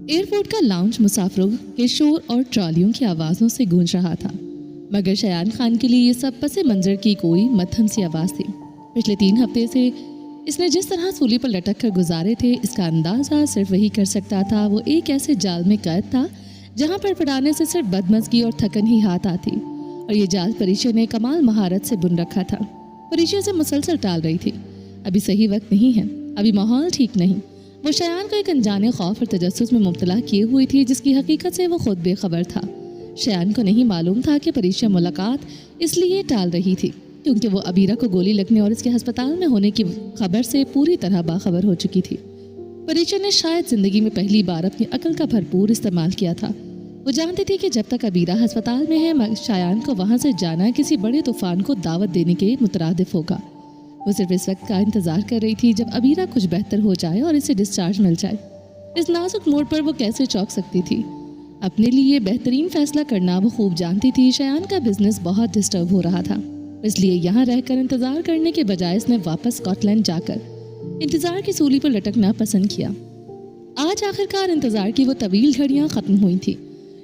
Airport का lounge मुसाफिरों के शोर और ट्रॉलियों की आवाज़ों से गूंज रहा था, मगर शयान खान के लिए ये सब पसे मंजर की कोई मध्यम सी आवाज़ थी। पिछले 3 हफ्ते से इसने जिस तरह सूली पर लटक कर गुजारे थे, इसका अंदाज़ा सिर्फ वही कर सकता था। वो एक ऐसे जाल में कैद था जहाँ पर पड़ाने से सिर्फ बदमज़गी और थकन ही हाथ आती, और ये जाल परीक्षा ने कमाल महारत से बुन रखा था। परीक्षा से मुसलसल टाल रही थी। अभी सही वक्त नहीं है, अभी माहौल ठीक नहीं। वो शयान को एक अनजाने खौफ और तजस्सुस में मुब्तला किए हुई थी, जिसकी हकीकत से वो खुद बेखबर था। शयान को नहीं मालूम था कि परीक्षा मुलाकात इसलिए टाल रही थी क्योंकि वो अबीरा को गोली लगने और इसके अस्पताल में होने की खबर से पूरी तरह बाखबर हो चुकी थी। परीक्षा ने शायद ज़िंदगी में पहली बार अपनी अकल का भरपूर इस्तेमाल किया था। वो जानती थी कि जब तक अबीरा अस्पताल में है, शयान को वहाँ से जाना किसी बड़े तूफान को दावत देने के मुतरादिफ होगा। वो सिर्फ इस वक्त का इंतज़ार कर रही थी जब अबीरा कुछ बेहतर हो जाए और इसे डिस्चार्ज मिल जाए। इस नाजुक मोड़ पर वो कैसे चौंक सकती थी। अपने लिए बेहतरीन फैसला करना वो खूब जानती थी। शयान का बिजनेस बहुत डिस्टर्ब हो रहा था, इसलिए यहाँ रहकर इंतज़ार करने के बजाय इसने वापस स्कॉटलैंड जाकर इंतज़ार की सूली पर लटकना पसंद किया। आज आखिरकार इंतज़ार की वो तवील घड़ियाँ ख़त्म हुई थी।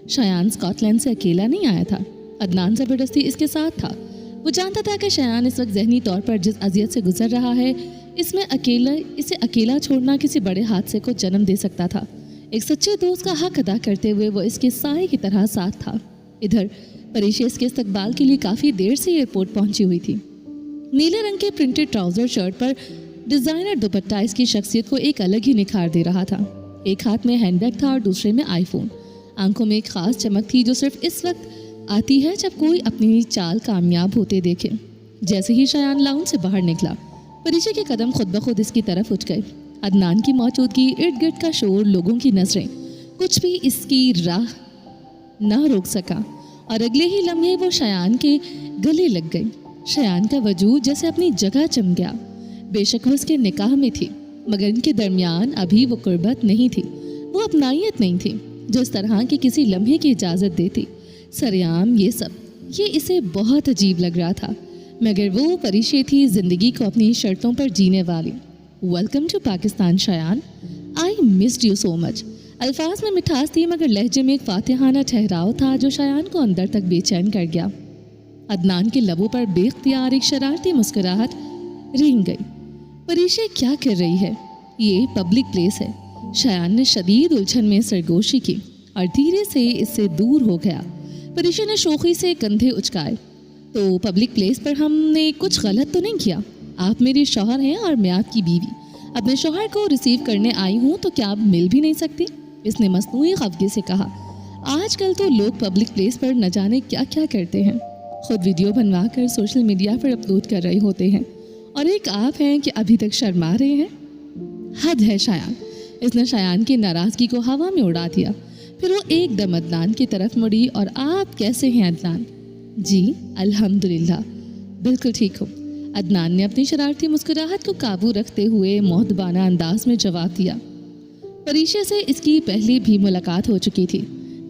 शयान स्कॉटलैंड से अकेला नहीं आया था, अदनान ज़बरदस्ती इसके साथ था। वो जानता था कि शयान इस वक्त ज़हनी तौर पर जिस अजियत से गुजर रहा है, इसे अकेला छोड़ना किसी बड़े हादसे को जन्म दे सकता था। एक सच्चे दोस्त का हक अदा करते हुए वो इसके साए की तरह साथ था। इधर परीक्षा इसके इस्तकबाल के लिए काफ़ी देर से एयरपोर्ट पहुंची हुई थी। नीले रंग के प्रिंटेड ट्राउज़र शर्ट पर डिज़ाइनर दुपट्टा इसकी शख्सियत को एक अलग ही निखार दे रहा था। एक हाथ में हैंडबैग था और दूसरे में आईफोन। आंखों में एक ख़ास चमक थी जो सिर्फ इस वक्त आती है जब कोई अपनी चाल कामयाब होते देखे। जैसे ही शयान लाउंज से बाहर निकला, परीक्षा के कदम खुद ब खुद इसकी तरफ उठ गए। अदनान की मौजूदगी, इर्द गिर्द का शोर, लोगों की नजरें, कुछ भी इसकी राह ना रोक सका और अगले ही लम्हे वो शयान के गले लग गई। शयान का वजूद जैसे अपनी जगह जम गया। बेशक वो उसके निकाह में थी, मगर इनके दरमियान अभी वो कुर्बत नहीं थी, वो अपनाइयत नहीं थी जो इस तरह के किसी लम्हे की इजाज़त देती। सरेआम ये इसे बहुत अजीब लग रहा था, मगर वो परीक्षा थी ज़िंदगी को अपनी शर्तों पर जीने वाली। Welcome to Pakistan Shayan, I missed you so much. अल्फाज में मिठास थी, मगर लहजे में एक फातिहाना ठहराव था जो शयान को अंदर तक बेचैन कर गया। अदनान के लबों पर बेख्तियार एक शरारती मुस्कुराहट रेंग गई। परीक्षा क्या कर रही है? ये पब्लिक प्लेस है। शयान ने शदीद उलझन में सरगोशी की और धीरे से इससे दूर हो गया। परीक्षा ने शोखी से कंधे उचकाए। तो पब्लिक प्लेस पर हमने कुछ गलत तो नहीं किया? आप मेरे शौहर हैं और मैं आपकी बीवी। अपने शौहर को रिसीव करने आई हूँ, तो क्या आप मिल भी नहीं सकती? इसने मसनूई खफगी से कहा। आजकल तो लोग पब्लिक प्लेस पर न जाने क्या क्या करते हैं, खुद वीडियो बनवा कर सोशल मीडिया पर अपलोड कर रहे होते हैं, और एक आप हैं कि अभी तक शर्मा रहे हैं। हद है शयान। इसने शयान की नाराज़गी को हवा में उड़ा दिया। फिर वो एकदम अदनान की तरफ मुड़ी। और आप कैसे हैं अदनान? जी अल्हम्दुलिल्लाह, बिल्कुल ठीक हूँ। अदनान ने अपनी शरारती मुस्कुराहट को काबू रखते हुए मुहद्दबाना अंदाज में जवाब दिया। परीक्षा से इसकी पहले भी मुलाकात हो चुकी थी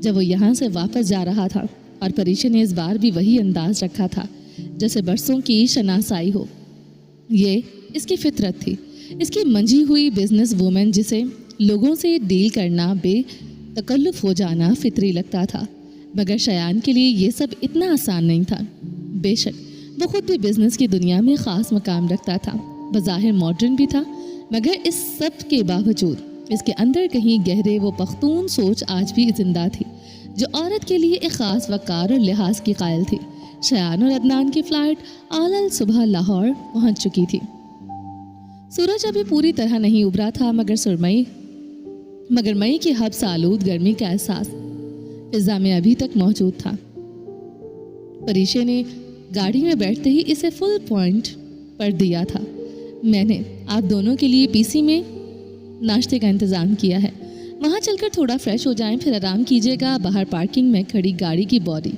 जब वो यहाँ से वापस जा रहा था, और परीक्षा ने इस बार भी वही अंदाज रखा था जैसे बरसों की शनासाई हो। ये इसकी फितरत थी, इसकी मंझी हुई बिजनेस वूमेन जिसे लोगों से डील करना बेतकल्लुफ़ हो जाना फितरी लगता था। मगर शयान के लिए ये सब इतना आसान नहीं था। बेशक वो खुद भी बिजनेस की दुनिया में ख़ास मकाम रखता था, बज़ाहिर मॉडर्न भी था, मगर इस सब के बावजूद इसके अंदर कहीं गहरे वो पख्तून सोच आज भी जिंदा थी जो औरत के लिए एक ख़ास वक़ार और लिहाज की कायल थी। शयान और अदनान की फ़्लाइट आलल सुबह लाहौर पहुंच चुकी थी। सूरज अभी पूरी तरह नहीं उभरा था, मगर मई की हब्स आलूद गर्मी का एहसास फिज़ा में अभी तक मौजूद था। परीक्षा ने गाड़ी में बैठते ही इसे फुल पॉइंट पर दिया था। मैंने आप दोनों के लिए पीसी में नाश्ते का इंतज़ाम किया है, वहाँ चलकर थोड़ा फ्रेश हो जाएं, फिर आराम कीजिएगा। बाहर पार्किंग में खड़ी गाड़ी की बॉडी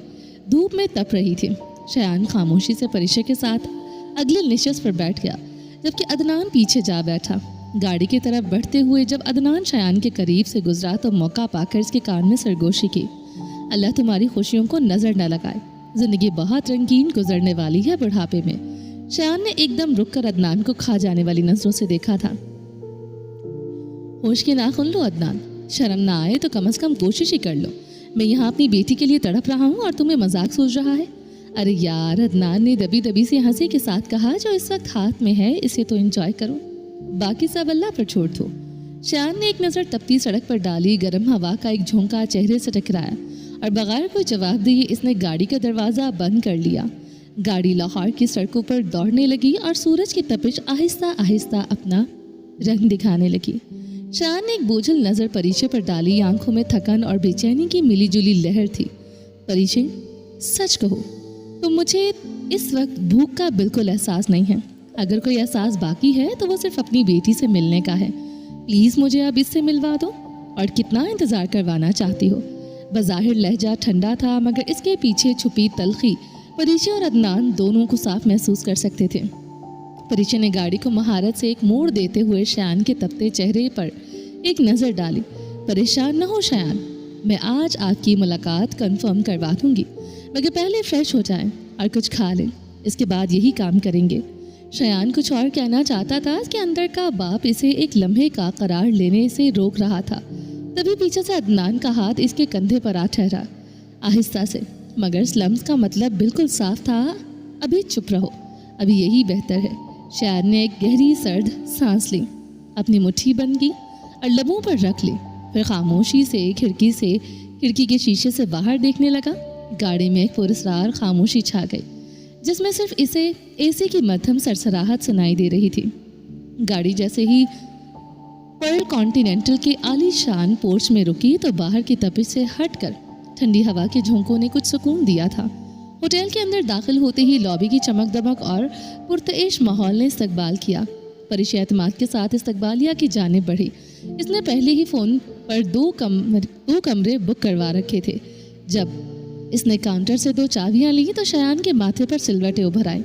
धूप में तप रही थी। शयान खामोशी से परीक्षा के साथ अगले निश्चित पर बैठ गया, जबकि अदनान पीछे जा बैठा। गाड़ी की तरफ बढ़ते हुए जब अदनान शयान के करीब से गुजरा तो मौका पाकर इसके कान में सरगोशी की। अल्लाह तुम्हारी खुशियों को नज़र न लगाए, ज़िंदगी बहुत रंगीन गुजरने वाली है बुढ़ापे में। शयान ने एकदम रुक कर अदनान को खा जाने वाली नजरों से देखा था। होश के नाखून लो अदनान, शर्म ना आए तो कम से कम कोशिश ही कर लो। मैं यहाँ अपनी बेटी के लिए तड़प रहा हूँ और तुम्हें मजाक सोच रहा है। अरे यार, अदनान ने दबी दबी से हंसी के साथ कहा, जो इस वक्त हाथ में है इसे तो एंजॉय करो, बाकी सब अल्लाह पर छोड़ दो। शायान ने एक नज़र तपती सड़क पर डाली। गर्म हवा का एक झोंका चेहरे से टकराया और बगैर कोई जवाब दिए इसने गाड़ी का दरवाज़ा बंद कर लिया। गाड़ी लाहौर की सड़कों पर दौड़ने लगी और सूरज की तपिश आहिस्ता आहिस्ता अपना रंग दिखाने लगी। शायान ने एक बोझल नज़र परीचे पर डाली। आंखों में थकन और बेचैनी की मिली जुली लहर थी। परीचे, सच कहो तो मुझे इस वक्त भूख का बिल्कुल एहसास नहीं है। अगर कोई एहसास बाकी है तो वो सिर्फ अपनी बेटी से मिलने का है। प्लीज़ मुझे अब इससे मिलवा दो। और कितना इंतज़ार करवाना चाहती हो? बज़ाहिर लहजा ठंडा था, मगर इसके पीछे छुपी तलखी परीचे और अदनान दोनों को साफ महसूस कर सकते थे। परीचे ने गाड़ी को महारत से एक मोड़ देते हुए शायान के तपते चेहरे पर एक नज़र डाली। परेशान न हो शायान, मैं आज आपकी मुलाकात कंफर्म करवा दूंगी, मगर पहले फ्रेश हो जाएं और कुछ खा लें, इसके बाद यही काम करेंगे। शायान कुछ और कहना चाहता था कि अंदर का बाप इसे एक लम्हे का करार लेने से रोक रहा था। तभी पीछे से अदनान का हाथ इसके कंधे पर आ ठहरा, आहिस्ता से, मगर स्लम्स का मतलब बिल्कुल साफ था, अभी चुप रहो, अभी यही बेहतर है। शायान ने एक गहरी सर्द सांस ली, अपनी मुट्ठी बंद की और लबों पर रख ली। फिर खामोशी से खिड़की के शीशे से बाहर देखने लगा। गाड़ी में एक पुरस्कार खामोशी छा गई, जिसमें सिर्फ इसे एसी की मध्यम सरसराहट सुनाई दे रही थी। गाड़ी जैसे ही पर्ल कॉन्टिनेंटल के आलीशान पोर्च में रुकी तो बाहर की तपिश से हटकर ठंडी हवा के झोंकों ने कुछ सुकून दिया था। होटल के अंदर दाखिल होते ही लॉबी की चमक दमक और पुरतइश माहौल ने इस्तकबाल किया। परीक्षा एतमाद के साथ इस्तकबालिया की जानिब बढ़ी। इसने पहले ही फ़ोन पर दो कमरे बुक करवा रखे थे। जब इसने काउंटर से 2 चाबियां ली तो शायान के माथे पर सिलवटें उभर आए।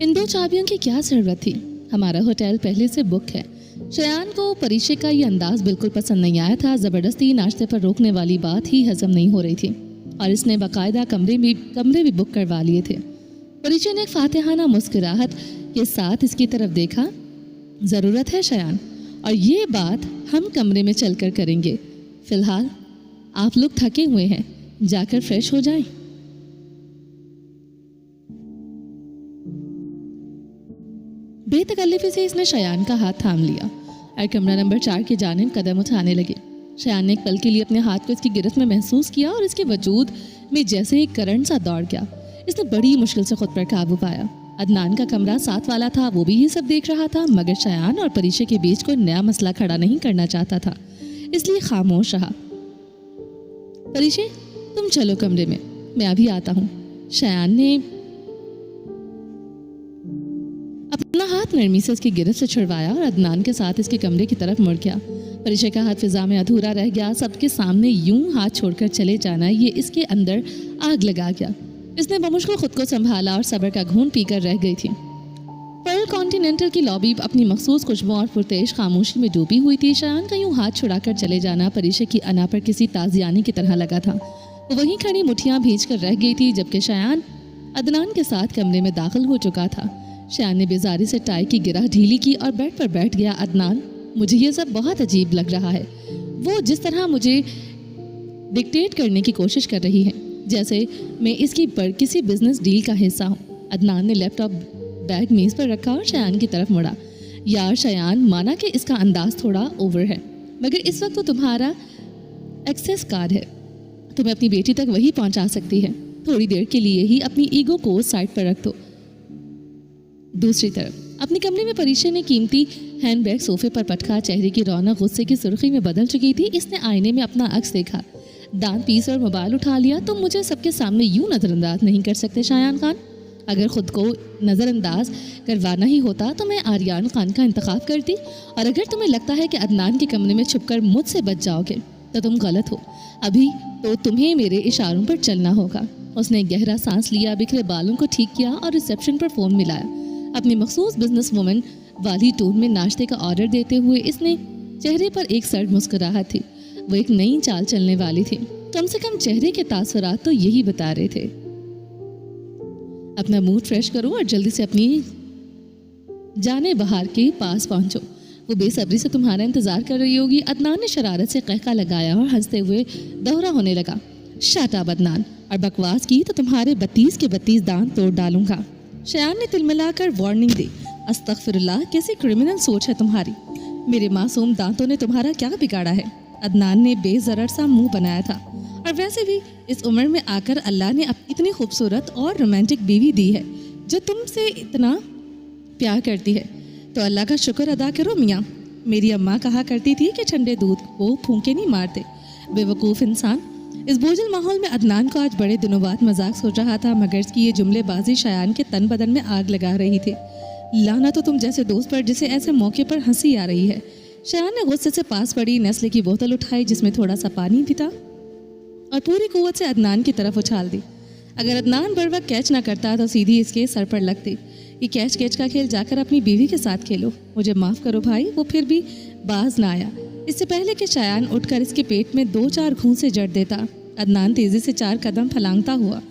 इन 2 चाबियों की क्या ज़रूरत थी? हमारा होटल पहले से बुक है। शायान को परीक्षा का ये अंदाज बिल्कुल पसंद नहीं आया था। ज़बरदस्ती नाश्ते पर रोकने वाली बात ही हजम नहीं हो रही थी और इसने बाकायदा कमरे भी बुक करवा लिए थे। परीक्षा ने एक फातिहाना मुस्कुराहट के साथ इसकी तरफ देखा। ज़रूरत है शायान, और ये बात हम कमरे में चलकर करेंगे। फ़िलहाल आप लोग थके हुए हैं, जाकर फ्रेश हो जाएं। बेतकल्लिफी से इसने शायान का हाथ थाम लिया और कमरा नंबर 4 की जानिब कदम उठाने लगे। शायान ने एक पल के लिए अपने हाथ को इसकी गिरफ्त में महसूस किया और इसके वजूद में जैसे एक करंट सा दौड़ गया। इसने बड़ी मुश्किल से खुद पर काबू पाया। अदनान का कमरा साथ वाला था, वो भी ये सब देख रहा था, मगर शायान और परीक्षा के बीच कोई नया मसला खड़ा नहीं करना चाहता था, इसलिए खामोश रहा। परीक्षा, तुम चलो कमरे में, मैं अभी आता हूँ। शायान ने अपना हाथ नरमी से इसकी गिरफ्त से छुड़वाया और अदनान के साथ इसके कमरे की तरफ मुड़ गया। परीक्षा का हाथ फिजा में अधूरा रह गया। सबके सामने यूं हाथ छोड़कर चले जाना, ये इसके अंदर आग लगा गया। इसने बमुश्किल खुद को संभाला और सब्र का घूंट पीकर रह गई थी। पर्ल कॉन्टिनेंटल की लॉबी अपनी मखसूस खुशबुओं और पुरतेश खामोशी में डूबी हुई थी। शायान का यूं हाथ छुड़ाकर चले जाना परीक्षा की अना पर किसी ताजियानी की तरह लगा था। वो वहीं खड़ी मुठ्ठियां भींच कर रह गई थी, जबकि शायान अदनान के साथ कमरे में दाखिल हो चुका था। शायान ने बेजारी से टाई की गिरह ढीली की और बेड पर बैठ गया। अदनान, मुझे ये सब बहुत अजीब लग रहा है। वो जिस तरह मुझे डिक्टेट करने की कोशिश कर रही है, जैसे मैं इसकी किसी बिजनेस डील का हिस्सा हूँ। अदनान ने लैपटॉप बैग मेज़ पर रखा और शायान की तरफ मुड़ा। यार शायान, माना कि इसका अंदाज थोड़ा ओवर है, मगर इस वक्त तो तुम्हारा एक्सेस कार्ड है, तुम्हें अपनी बेटी तक वही पहुंचा सकती है। थोड़ी देर के लिए ही अपनी ईगो को साइड पर रख दो। दूसरी तरफ अपने कमरे में परीक्षा ने कीमती हैंडबैग सोफे पर पटका। चेहरे की रौनक गुस्से की सुर्खी में बदल चुकी थी। इसने आईने में अपना अक्स देखा, दांत पीस और मोबाइल उठा लिया। तुम मुझे सबके सामने यूं नज़रअंदाज नहीं कर सकते शायान खान। अगर खुद को नज़रअंदाज करवाना ही होता तो मैं आर्यान खान का इंतखाब करती, और अगर तुम्हें लगता है कि अदनान के कमरे में छुपकर मुझसे बच जाओगे तो तुम गलत हो। अभी तो तुम्हें मेरे इशारों पर चलना होगा। उसने गहरा सांस लिया, बिखरे बालों को ठीक किया और रिसेप्शन पर फ़ोन मिलाया। अपनी मखसूस बिजनेस वुमन वाली टोन में नाश्ते का ऑर्डर देते हुए इसने चेहरे पर एक सर्द मुस्कुराहट थी। वो एक नई चाल चलने वाली थी। कम से कम चेहरे के तासुरात तो यही बता रहे थे। अपना मूड फ्रेश करो और जल्दी से अपनी जाने बहार के पास पहुंचो। वो बेसब्री से तुम्हारा इंतज़ार कर रही होगी। अदनान ने शरारत से कहका लगाया और हंसते हुए दोहरा होने लगा। शट अप अदनान, और बकवास की तो तुम्हारे 32 के 32 दांत तोड़ डालूंगा। शयान ने तिलमिलाकर वार्निंग दी। अस्तगफिरुल्लाह, कैसी क्रिमिनल सोच है तुम्हारी। मेरे मासूम दांतों ने तुम्हारा क्या बिगाड़ा है? अदनान ने बेजरर सा मुंह बनाया था। और वैसे भी इस उम्र में आकर अल्लाह ने इतनी खूबसूरत और रोमांटिक बीवी दी है जो तुमसे इतना प्यार करती है, तो अल्लाह का शुक्र अदा करो मियाँ। मेरी अम्मा कहा करती थी कि ठंडे दूध को फूंके नहीं मारते। बेवकूफ़ इंसान। इस बोझल माहौल में अदनान को आज बड़े दिनों बाद मजाक सोच रहा था, मगर इसकी ये जुमलेबाजी शयान के तन बदन में आग लगा रही थी। लाना तो तुम जैसे दोस्त पर जिसे ऐसे मौके पर हंसी आ रही है। शयान ने गुस्से से पास पड़ी नेस्ले की बोतल उठाई जिसमें थोड़ा सा पानी भी था और पूरी कुव्वत से अदनान की तरफ उछाल दी। अगर अदनान बर वक्त कैच ना करता तो सीधी इसके सर पर लगती। ये कैच कैच का खेल जाकर अपनी बीवी के साथ खेलो। मुझे माफ़ करो भाई, वो फिर भी बाज ना आया। इससे पहले कि शयान उठकर इसके पेट में 2-4 घूंसे जड़ देता, अदनान तेज़ी से 4 कदम फलांगता हुआ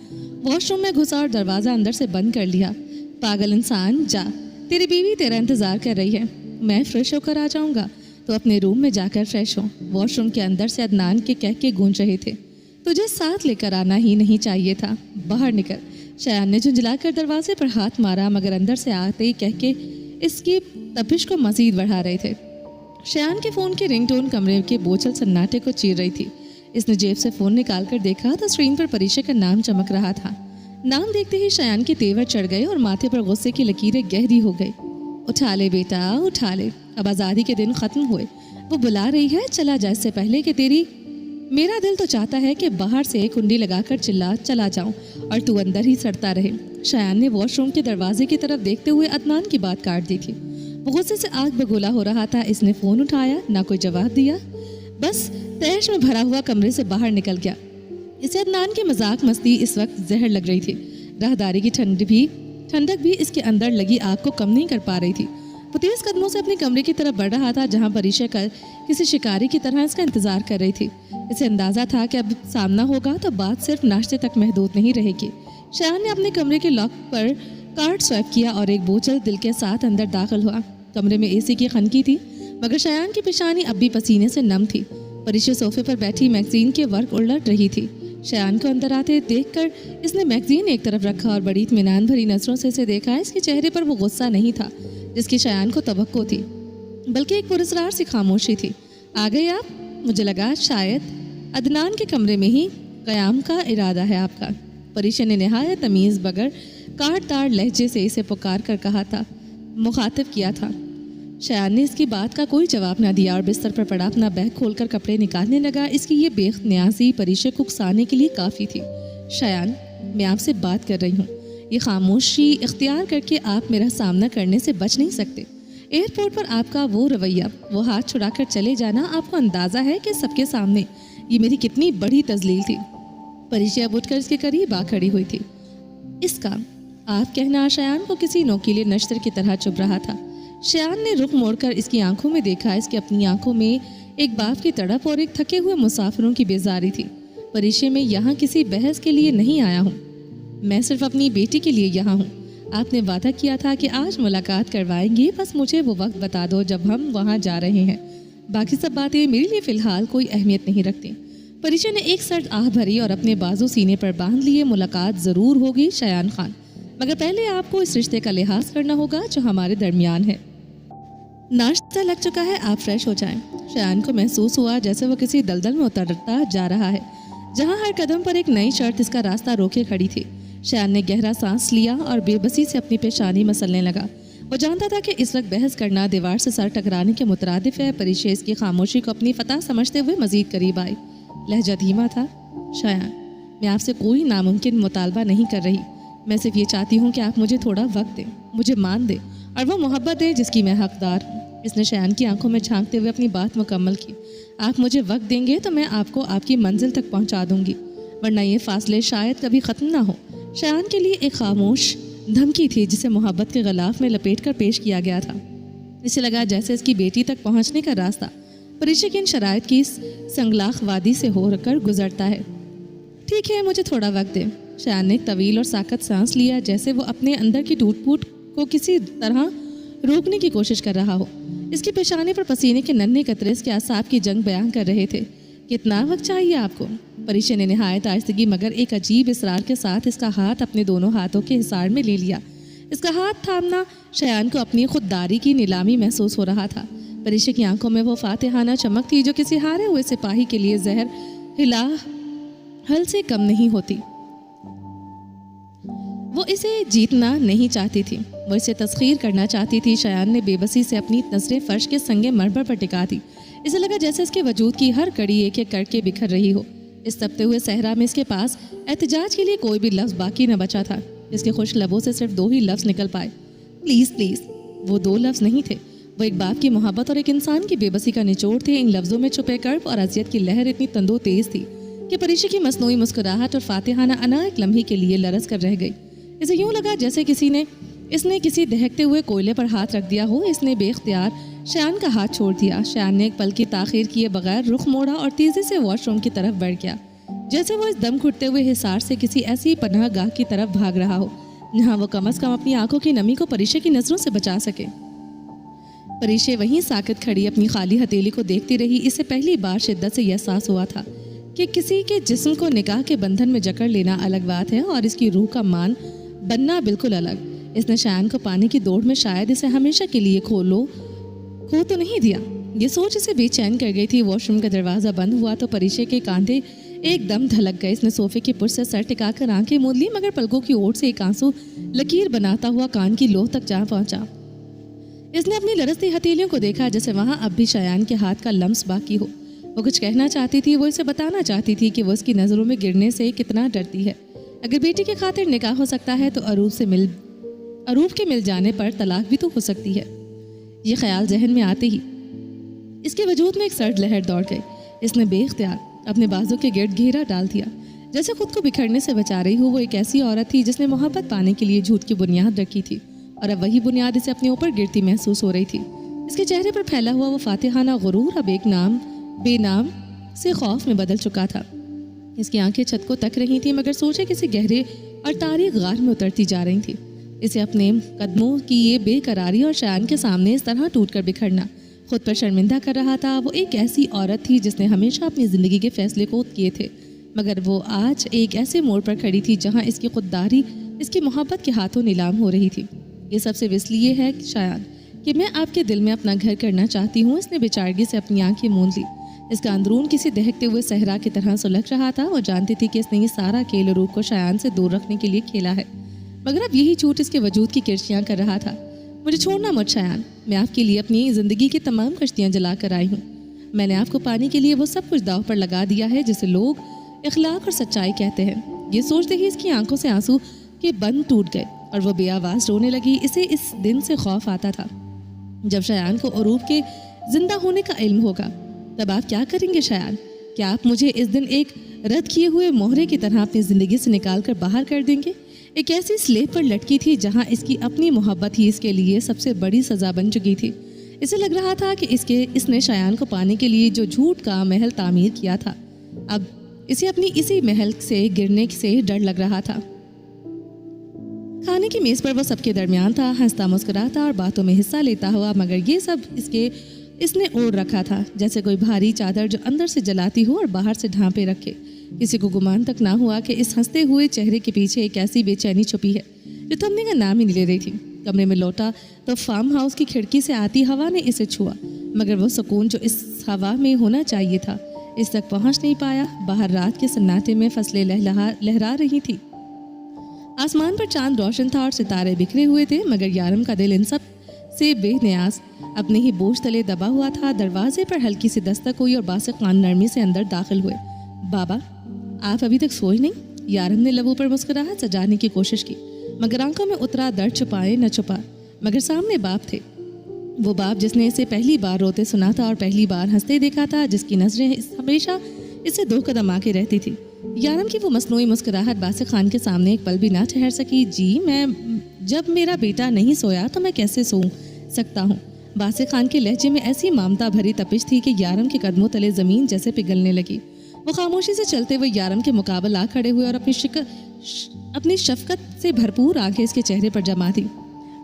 वॉशरूम में घुसा और दरवाज़ा अंदर से बंद कर लिया। पागल इंसान, जा, तेरी बीवी तेरा इंतज़ार कर रही है। मैं फ्रेश होकर आ जाऊँगा, तो अपने रूम में जाकर फ्रेश हो। वॉशरूम के अंदर से अदनान के कह के गूंज रहे थे, तुझे साथ लेकर आना ही नहीं चाहिए था, बाहर निकल। शयान ने झुंझलाकर दरवाजे पर हाथ मारा, मगर अंदर से आते ही कह के इसकी तपिश को मज़ीद बढ़ा रहे थे। शयान के फ़ोन की रिंगटोन कमरे के बोझल सन्नाटे को चीर रही थी। इसने जेब से फ़ोन निकाल कर देखा तो स्क्रीन पर परीक्षा का नाम चमक रहा था। नाम देखते ही शयान के तेवर चढ़ गए और माथे पर गुस्से की लकीरें गहरी हो गई। उठा ले बेटा, उठा ले, अब आज़ादी के दिन ख़त्म हुए। वो बुला रही है, चला जा इससे पहले कि तेरी। मेरा दिल तो चाहता है कि बाहर से कुंडी लगाकर चला जाऊं और तू अंदर ही सड़ता रहे। शयान ने वॉशरूम के दरवाजे की तरफ देखते हुए अदनान की बात काट दी थी। वो गुस्से से आग बगोला हो रहा था। इसने फ़ोन उठाया, ना कोई जवाब दिया, बस तैश में भरा हुआ कमरे से बाहर निकल गया। इसे अदनान की मजाक मस्ती इस वक्त जहर लग रही थी। राहदारी की ठंडक भी इसके अंदर लगी आग को कम नहीं कर पा रही थी। वो तेज़ कदमों से अपने कमरे की तरफ बढ़ रहा था जहाँ परीक्षा कर किसी शिकारी की तरह इसका इंतज़ार कर रही थी। इसे अंदाज़ा था कि अब सामना होगा तो बात सिर्फ नाश्ते तक महदूद नहीं रहेगी। शयान ने अपने कमरे के लॉक पर कार्ड स्वैप किया और एक बोझल दिल के साथ अंदर दाखिल हुआ। कमरे में एसी की खनकी थी, मगर शयान की पेशानी अब भी पसीने से नम थी। परीक्षा सोफे पर बैठी मैगजीन के वर्क उलट रही थी। शयान को अंदर आते देखकर इसने मैगजीन एक तरफ रखा और बड़ी इत्मीनान भरी नज़रों से इसे देखा। इसके चेहरे पर वो गुस्सा नहीं था जिसकी शयान को तवक्को थी, बल्कि एक पुरस्कार सी खामोशी थी। आ गए आप? मुझे लगा शायद अदनान के कमरे में ही क़याम का इरादा है आपका। परीक्षा ने नहायत तमीज़ बगैर काटदार लहजे से इसे पुकार कर कहा था, मुखातिब किया था। शयान ने इसकी बात का कोई जवाब ना दिया और बिस्तर पर पड़ा अपना बैग खोलकर कपड़े निकालने लगा। इसकी ये बेख्तियारी परीक्षा को उकसाने के लिए काफ़ी थी। शयान, मैं आपसे बात कर रही हूँ। ये खामोशी इख्तियार करके आप मेरा सामना करने से बच नहीं सकते। एयरपोर्ट पर आपका वो रवैया, वो हाथ छुड़ाकर चले जाना, आपको अंदाज़ा है कि सबके सामने ये मेरी कितनी बड़ी तजलील थी। परीक्षा अब उठकर इसके करीब आ खड़ी हुई थी। इसका आप कहना शयान को किसी नोकीले नश्तर की तरह चुभ रहा था। शयान ने रुख मोड़कर इसकी आंखों में देखा। इसकी अपनी आंखों में एक बाप की तड़प और एक थके हुए मुसाफिरों की बेजारी थी। परीक्षा में यहाँ किसी बहस के लिए नहीं आया हूँ, मैं सिर्फ अपनी बेटी के लिए यहाँ हूँ। आपने वादा किया था कि आज मुलाकात करवाएंगे, बस मुझे वो वक्त बता दो जब हम वहाँ जा रहे हैं। बाकी सब बातें मेरे लिए फ़िलहाल कोई अहमियत नहीं रखती। परीक्षा ने एक सर्द आह भरी और अपने बाजू सीने पर बांध लिए। मुलाकात ज़रूर होगी शयान खान, मगर पहले आपको इस रिश्ते का लिहाज करना होगा जो हमारे दरमियान है। नाश्ता लग चुका है, आप फ्रेश हो जाएं। शयान को महसूस हुआ जैसे वो किसी दलदल में उतरता जा रहा है जहाँ हर कदम पर एक नई शर्त इसका रास्ता रोके खड़ी थी। शयान ने गहरा सांस लिया और बेबसी से अपनी पेशानी मसलने लगा। वो जानता था कि इस वक्त बहस करना दीवार से सर टकराने के मुतरादिफ है। परीक्षा इसकी खामोशी को अपनी फतह समझते हुए मजीद करीब आई। लहजा धीमा था, शयान, मैं आपसे कोई नामुमकिन मुतालबा नहीं कर रही। मैं सिर्फ ये चाहती हूँ कि आप मुझे थोड़ा वक्त दें, मुझे मान दें और वो मोहब्बत दें जिसकी मैं हकदार हूँ। इसने शयान की आंखों में झांकते हुए अपनी बात मुकम्मल की। आप मुझे वक्त देंगे तो मैं आपको आपकी मंजिल तक पहुँचा दूँगी, वरना ये फासले शायद कभी ख़त्म ना हो। शयान के लिए एक खामोश धमकी थी जिसे मोहब्बत के ग़िलाफ़ में लपेट कर पेश किया गया था। इसे लगा जैसे इसकी बेटी तक पहुँचने का रास्ता परीक्षा की इन शराइत की संगलाख वादी से होकर गुजरता है। ठीक है, मुझे थोड़ा वक्त दें। शयान ने एक तवील और साकत सांस लिया, जैसे वो अपने अंदर की टूट फूट को किसी तरह रोकने की कोशिश कर रहा हो। اس کی پیشانی پر پسینے کے ننھے قطرے اس کے اعصاب کی جنگ بیان کر رہے تھے. کتنا وقت چاہیے آپ کو؟ پریشے نے نہایت آہستگی مگر ایک عجیب اصرار کے ساتھ اس کا ہاتھ اپنے دونوں ہاتھوں کے حصار میں لے لیا. اس کا ہاتھ تھامنا شایان کو اپنی خودداری کی نیلامی محسوس ہو رہا تھا. پریشے کی آنکھوں میں وہ فاتحانہ چمک تھی جو کسی ہارے ہوئے سپاہی کے لیے زہر ہلا حل سے کم نہیں ہوتی. وہ اسے جیتنا نہیں چاہتی تھی، وہ اسے تسخیر کرنا چاہتی تھی. شایان نے بے بسی سے اپنی نظریں فرش کے سنگے مرمر پر ٹکا دی. اسے لگا جیسے اس کے وجود کی ہر کڑی ایک ایک کر کے بکھر رہی ہو. اس تپتے ہوئے صحرا میں اس کے پاس احتجاج کے لیے کوئی بھی لفظ باقی نہ بچا تھا. اس کے خشک لبوں سے صرف 2 ہی لفظ نکل پائے، پلیز پلیز. وہ 2 لفظ نہیں تھے، وہ ایک باپ کی محبت اور ایک انسان کی بے بسی کا نچوڑ تھے. ان لفظوں میں چھپے کرب اور اذیت کی لہر اتنی تندو تیز تھی کہ پریشے کی مصنوعی مسکراہٹ اور فاتحانہ انا ایک لمحے کے لیے لرز کر رہ گئی. اسے یوں لگا جیسے اس نے کسی دہکتے ہوئے کوئلے پر ہاتھ رکھ دیا ہو. اس نے بے اختیار شایان کا ہاتھ چھوڑ دیا. شایان نے ایک پل کی تاخیر کیے بغیر رخ موڑا اور تیزی سے واش روم کی طرف بڑھ گیا، جیسے وہ اس دم گھٹتے ہوئے حصار سے کسی ایسی پناہ گاہ کی طرف بھاگ رہا ہو جہاں وہ کم از کم اپنی آنکھوں کی نمی کو پریشے کی نظروں سے بچا سکے. پریشے وہیں ساکت کھڑی اپنی خالی ہتھیلی کو دیکھتی رہی. اسے پہلی بار شدت سے یہ احساس ہوا تھا کہ کسی کے جسم کو نکاح کے بندھن میں جکڑ لینا الگ بات ہے اور اس کی روح کا مان بننا بالکل الگ. اس نے شایان کو پانے کی دوڑ میں شاید اسے ہمیشہ کے لیے کھو تو نہیں دیا. یہ سوچ اسے بے چین کر گئی تھی. واش روم کا دروازہ بند ہوا تو پریشے کے کاندھے ایک دم دھلک گئے. اس نے صوفے کی پشت سے سر ٹکا کر آنکھیں موند لی مگر پلکوں کی اوٹ سے ایک آنسو لکیر بناتا ہوا کان کی لوہ تک جا پہنچا. اس نے اپنی لرزتی ہتھیلیوں کو دیکھا جیسے وہاں اب بھی شایان کے ہاتھ کا لمس باقی ہو. وہ کچھ کہنا چاہتی تھی، وہ اسے بتانا چاہتی تھی کہ وہ اس کی نظروں میں گرنے سے کتنا ڈرتی ہے. اگر بیٹی کی خاطر نکاح ہو سکتا ہے تو عروب کے مل جانے پر طلاق بھی تو ہو سکتی ہے. یہ خیال ذہن میں آتے ہی اس کے وجود میں ایک سرد لہر دوڑ گئی. اس نے بے اختیار اپنے بازو کے گرد گھیرا ڈال دیا جیسے خود کو بکھرنے سے بچا رہی ہو. وہ ایک ایسی عورت تھی جس نے محبت پانے کے لیے جھوٹ کی بنیاد رکھی تھی اور اب وہی بنیاد اسے اپنے اوپر گرتی محسوس ہو رہی تھی. اس کے چہرے پر پھیلا ہوا وہ فاتحانہ غرور اب ایک بے نام سے خوف میں بدل چکا تھا. اس کی آنکھیں چھت کو تک رہی تھیں مگر سوچے کسی گہرے اور تاریک غار میں اترتی جا رہی تھی. اسے اپنے قدموں کی یہ بے قراری اور شایان کے سامنے اس طرح ٹوٹ کر بکھرنا خود پر شرمندہ کر رہا تھا. وہ ایک ایسی عورت تھی جس نے ہمیشہ اپنی زندگی کے فیصلے خود کیے تھے مگر وہ آج ایک ایسے موڑ پر کھڑی تھی جہاں اس کی خودداری اس کی محبت کے ہاتھوں نیلام ہو رہی تھی. یہ سب سے اس لیے ہے شایان کہ میں آپ کے دل میں اپنا گھر کرنا چاہتی ہوں. اس نے بےچارگی سے اپنی آنکھیں موند لی. اس کا اندرون کسی دہکتے ہوئے صحرا کی طرح سلگ رہا تھا. وہ جانتی تھی کہ اس نے یہ سارا کھیل عروب کو شایان سے دور رکھنے کے لیے کھیلا ہے مگر اب یہی جھوٹ اس کے وجود کی کرشیاں کر رہا تھا. مجھے چھوڑنا مت شایان، میں آپ کے لیے اپنی زندگی کی تمام کشتیاں جلا کر آئی ہوں. میں نے آپ کو پانے کے لیے وہ سب کچھ داؤ پر لگا دیا ہے جسے لوگ اخلاق اور سچائی کہتے ہیں. یہ سوچتے ہی اس کی آنکھوں سے آنسو کے بند ٹوٹ گئے اور وہ بے آواز رونے لگی. اسے اس دن سے خوف آتا تھا جب شایان کو عروب کے زندہ ہونے کا علم ہوگا. تب آپ کیا کریں گے شایان؟ کیا آپ مجھے اس دن ایک رد کیے ہوئے مہرے کی طرح اپنی زندگی سے نکال کر باہر کر دیں گے؟ ایک ایسی سلیب پر لٹکی تھی جہاں اس کی اپنی محبت ہی اس کے لیے سب سے بڑی سزا بن چکی تھی. اسے لگ رہا تھا کہ اس نے شایان کو پانے کے لیے جو جھوٹ کا محل تعمیر کیا تھا اب اسے اپنی اسی محل سے گرنے سے ڈر لگ رہا تھا. کھانے کی میز پر وہ سب کے درمیان تھا، ہنستا مسکراتا اور باتوں میں حصہ لیتا ہوا مگر یہ سب اس نے اوڑھ رکھا تھا جیسے کوئی بھاری چادر جو اندر سے جلاتی ہو اور باہر سے ڈھانپے رکھے. کسی کو گمان تک نہ ہوا کہ اس ہنستے ہوئے چہرے کے پیچھے ایک ایسی بے چینی چھپی ہے جو تھمنے کا نام ہی نہیں لے رہی تھی. کمرے میں لوٹا تو فارم ہاؤس کی کھڑکی سے آتی ہوا نے اسے چھوا مگر وہ سکون جو اس ہوا میں ہونا چاہیے تھا اس تک پہنچ نہیں پایا. باہر رات کے سناٹے میں فصلیں لہرا رہی تھی. آسمان پر چاند روشن تھا اور ستارے بکھرے ہوئے تھے مگر یارم کا دل ان سب سے بے نیاز اپنے ہی بوجھ تلے دبا ہوا تھا. دروازے پر ہلکی سی دستک ہوئی اور باسق خان نرمی سے اندر داخل ہوئے. بابا آپ ابھی تک سوئے نہیں؟ یارم نے لبوں پر مسکراہٹ سجانے کی کوشش کی مگر آنکھوں میں اترا درد چھپائے نہ چھپا. مگر سامنے باپ تھے، وہ باپ جس نے اسے پہلی بار روتے سنا تھا اور پہلی بار ہنستے دیکھا تھا، جس کی نظریں ہمیشہ اس سے 2 قدم آگے رہتی تھی. یارم کی وہ مصنوعی مسکراہٹ باسق خان کے سامنے ایک پل بھی نہ ٹھہر سکی. جی میں جب میرا بیٹا نہیں سویا تو میں کیسے سو سکتا ہوں؟ باسق خان کے لہجے میں ایسی مامتا بھری تپش تھی کہ یارم کے قدموں تلے زمین جیسے پگھلنے لگی. وہ خاموشی سے چلتے ہوئے یارم کے مقابل آ کھڑے ہوئے اور اپنی شفقت سے بھرپور آنکھیں اس کے چہرے پر جما دی.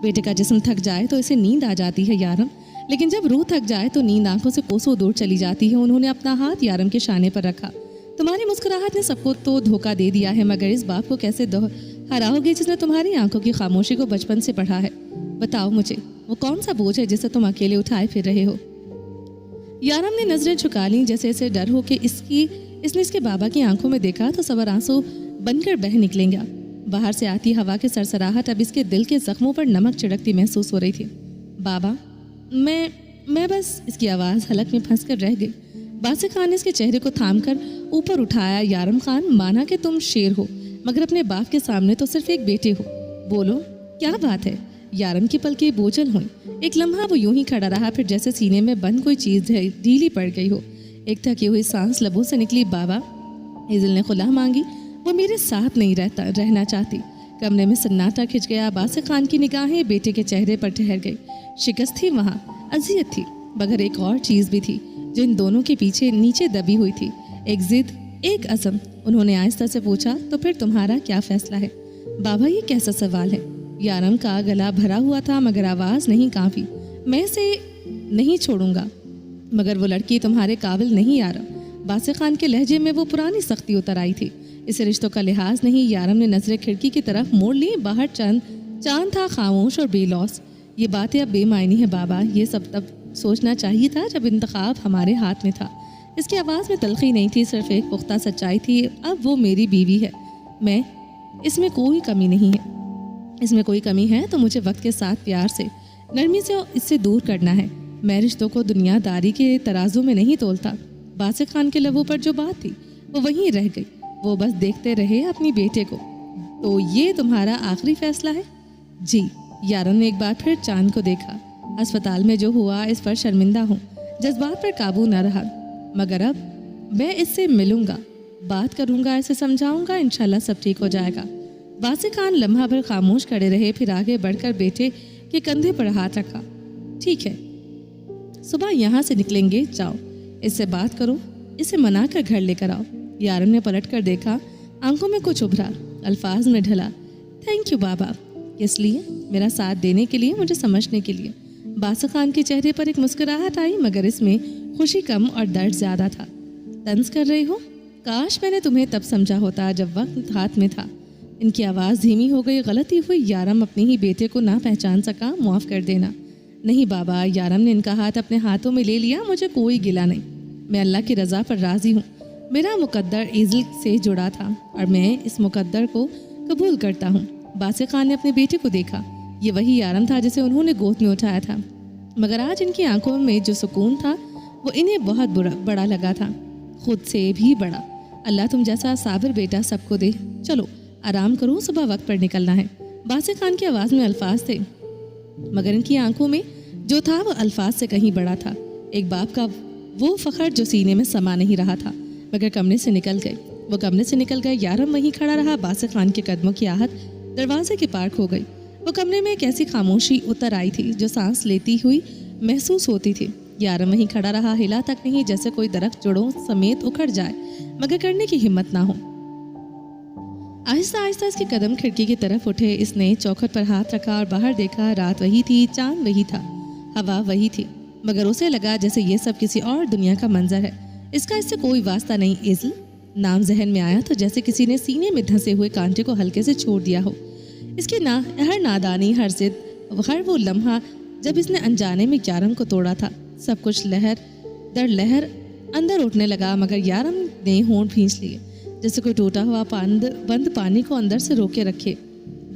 بیٹے کا جسم تھک جائے تو اسے نیند آ جاتی ہے یارم، लेकिन जब रूह थक जाए तो नींद आंखों से कोसों दूर चली जाती है। उन्होंने अपना हाथ यारम के शाने पर रखा। तुम्हारी मुस्कुराहट ने सबको तो धोखा दे दिया है, मगर इस बाप को कैसे हराओगे जिसने तुम्हारी आंखों की खामोशी को बचपन से पढ़ा है? बताओ मुझे, वो कौन सा बोझ है जिसे तुम अकेले उठाए फिर रहे हो? यारम ने नजरें झुका लीं, जैसे ऐसे डर हो कि इसने इसके बाबा की आंखों में देखा तो सबर आंसू बनकर बह निकलेंगे। बाहर से आती हवा की सरसराहट अब इसके दिल के जख्मों पर नमक छिड़कती महसूस हो रही थी। बाबा, मैं बस, इसकी आवाज़ हलक में फंस कर रह गई। बासिर खान ने इसके चेहरे को थामकर ऊपर उठाया। यारम खान, माना कि तुम शेर हो, मगर अपने बाप के सामने तो सिर्फ एक बेटे हो। बोलो, क्या बात है? यारम की पलकें बोझल हुई। एक लम्हा वो यूं ही खड़ा रहा, फिर जैसे सीने में बंद कोई चीज़ ढीली पड़ गई हो। एक थकी हुई सांस लबों से निकली। बाबा, इज़िल ने खुला मांगी। वो मेरे साथ नहीं रहना चाहती। कमरे में सन्नाटा खिंच गया। बासिर खान की निगाहें बेटे के चेहरे पर ठहर गई। शिकस्त थी वहाँ, अजियत थी, मगर एक और चीज़ भी थी जो इन दोनों के पीछे नीचे दबी हुई थी। एक जिद, एक अज़म। उन्होंने आहिस्ता से पूछा, तो फिर तुम्हारा क्या फैसला है? बाबा, ये कैसा सवाल है? यारम का गला भरा हुआ था, मगर आवाज़ नहीं कांपी। मैं इसे नहीं छोड़ूंगा, मगर वो लड़की तुम्हारे काबिल नहीं यारम। बासिर खान के लहजे में वो पुरानी सख्ती उतर आई थी। इसे रिश्तों का लिहाज नहीं। यारम ने नजरें खिड़की की तरफ मोड़ ली। बाहर चांद था, खामोश और बेलौस। ये बातें अब बेमायनी है बाबा। ये सब तब सोचना चाहिए था जब इंतखाब हमारे हाथ में था। इसकी आवाज़ में तलखी नहीं थी, सिर्फ एक पुख्ता सच्चाई थी। अब वो मेरी बीवी है, इसमें कोई कमी नहीं है। इसमें कोई कमी है तो मुझे वक्त के साथ प्यार से, नरमी से इससे दूर करना है। मैं रिश्तों को दुनियादारी के तराजू में नहीं तोलता। बासिर खान के लबों पर जो बात थी वो वहीं रह गई। वो बस देखते रहे अपनी बेटे को। तो ये तुम्हारा आखिरी फैसला है? जी। यारम ने एक बार फिर चांद को देखा। अस्पताल में जो हुआ इस पर शर्मिंदा हूँ, जज्बात पर काबू न रहा, मगर अब मैं इससे मिलूंगा, बात करूंगा, इसे समझाऊंगा, इंशाल्लाह सब ठीक हो जाएगा। बासिर खान लम्हा भर खामोश खड़े रहे, फिर आगे बढ़कर बेटे के कंधे पर हाथ रखा। ठीक है, सुबह यहाँ से निकलेंगे, जाओ, इससे बात करो, इसे मना कर घर लेकर आओ। यारम ने पलट कर देखा, आंखों में कुछ उभरा, अल्फाज में ढला। थैंक यू बाबा। किस लिए? मेरा साथ देने के लिए, मुझे समझने के लिए। बासिर खान के चेहरे पर एक मुस्कुराहट आई, मगर इसमें खुशी कम और दर्द ज्यादा था। तंज कर रही हो? काश मैंने तुम्हें तब समझा होता जब वक्त हाथ में था। इनकी आवाज़ धीमी हो गई। गलती हुई, यारम अपने ही बेटे को ना पहचान सका, माफ़ कर देना। नहीं बाबा, यारम ने इनका हाथ अपने हाथों में ले लिया। मुझे कोई गिला नहीं, मैं अल्लाह की रज़ा पर राज़ी हूँ। मेरा मुकद्दर ईज़िल से जुड़ा था और मैं इस मुकद्दर को कबूल करता हूँ। बासिर खान ने अपने बेटे को देखा। ये वही यारम था जिसे उन्होंने गोद में उठाया था, मगर आज इनकी आंखों में जो सुकून था वो इन्हें बहुत बड़ा लगा था, खुद से भी बड़ा। अल्लाह तुम जैसा साबिर बेटा सबको दे। चलो आराम करो, सुबह वक्त पर निकलना है। बासिर खान की आवाज़ में अल्फाज थे, मगर इनकी आंखों में जो था वो अल्फाज से कहीं बड़ा था। एक बाप का वो फ़ख्र जो सीने में समा नहीं रहा था, मगर कमरे से निकल गए। वो कमरे से निकल गए। यारम वहीं खड़ा रहा। बासिर खान के कदमों की आहट दरवाजे के पार खो गई। वो कमरे में एक ऐसी खामोशी उतर आई थी जो सांस लेती हुई महसूस होती थी। यारम वहीं खड़ा रहा, हिला तक नहीं, जैसे कोई दरख्त जड़ों समेत उखड़ जाए मगर करने की हिम्मत ना हो। आहिस्ता आहिस्ता इसके कदम खिड़की की तरफ उठे। इसने चौखट पर हाथ रखा और बाहर देखा। रात वही थी, चांद वही था, हवा वही थी, मगर उसे लगा जैसे ये सब किसी और दुनिया का मंजर है। इसका इससे कोई वास्ता नहीं। इज़िल नाम जहन में आया तो जैसे किसी ने सीने में धंसे हुए कांटे को हल्के से छोड़ दिया हो। इसकी हर नादानी, हर जिद, हर वो लम्हा जब इसने अनजाने में यारम को तोड़ा था, सब कुछ लहर दर लहर अंदर उठने लगा, मगर यारम ने होंठ भींच लिए, जैसे कोई टूटा हुआ बंद पानी को अंदर से रोके रखे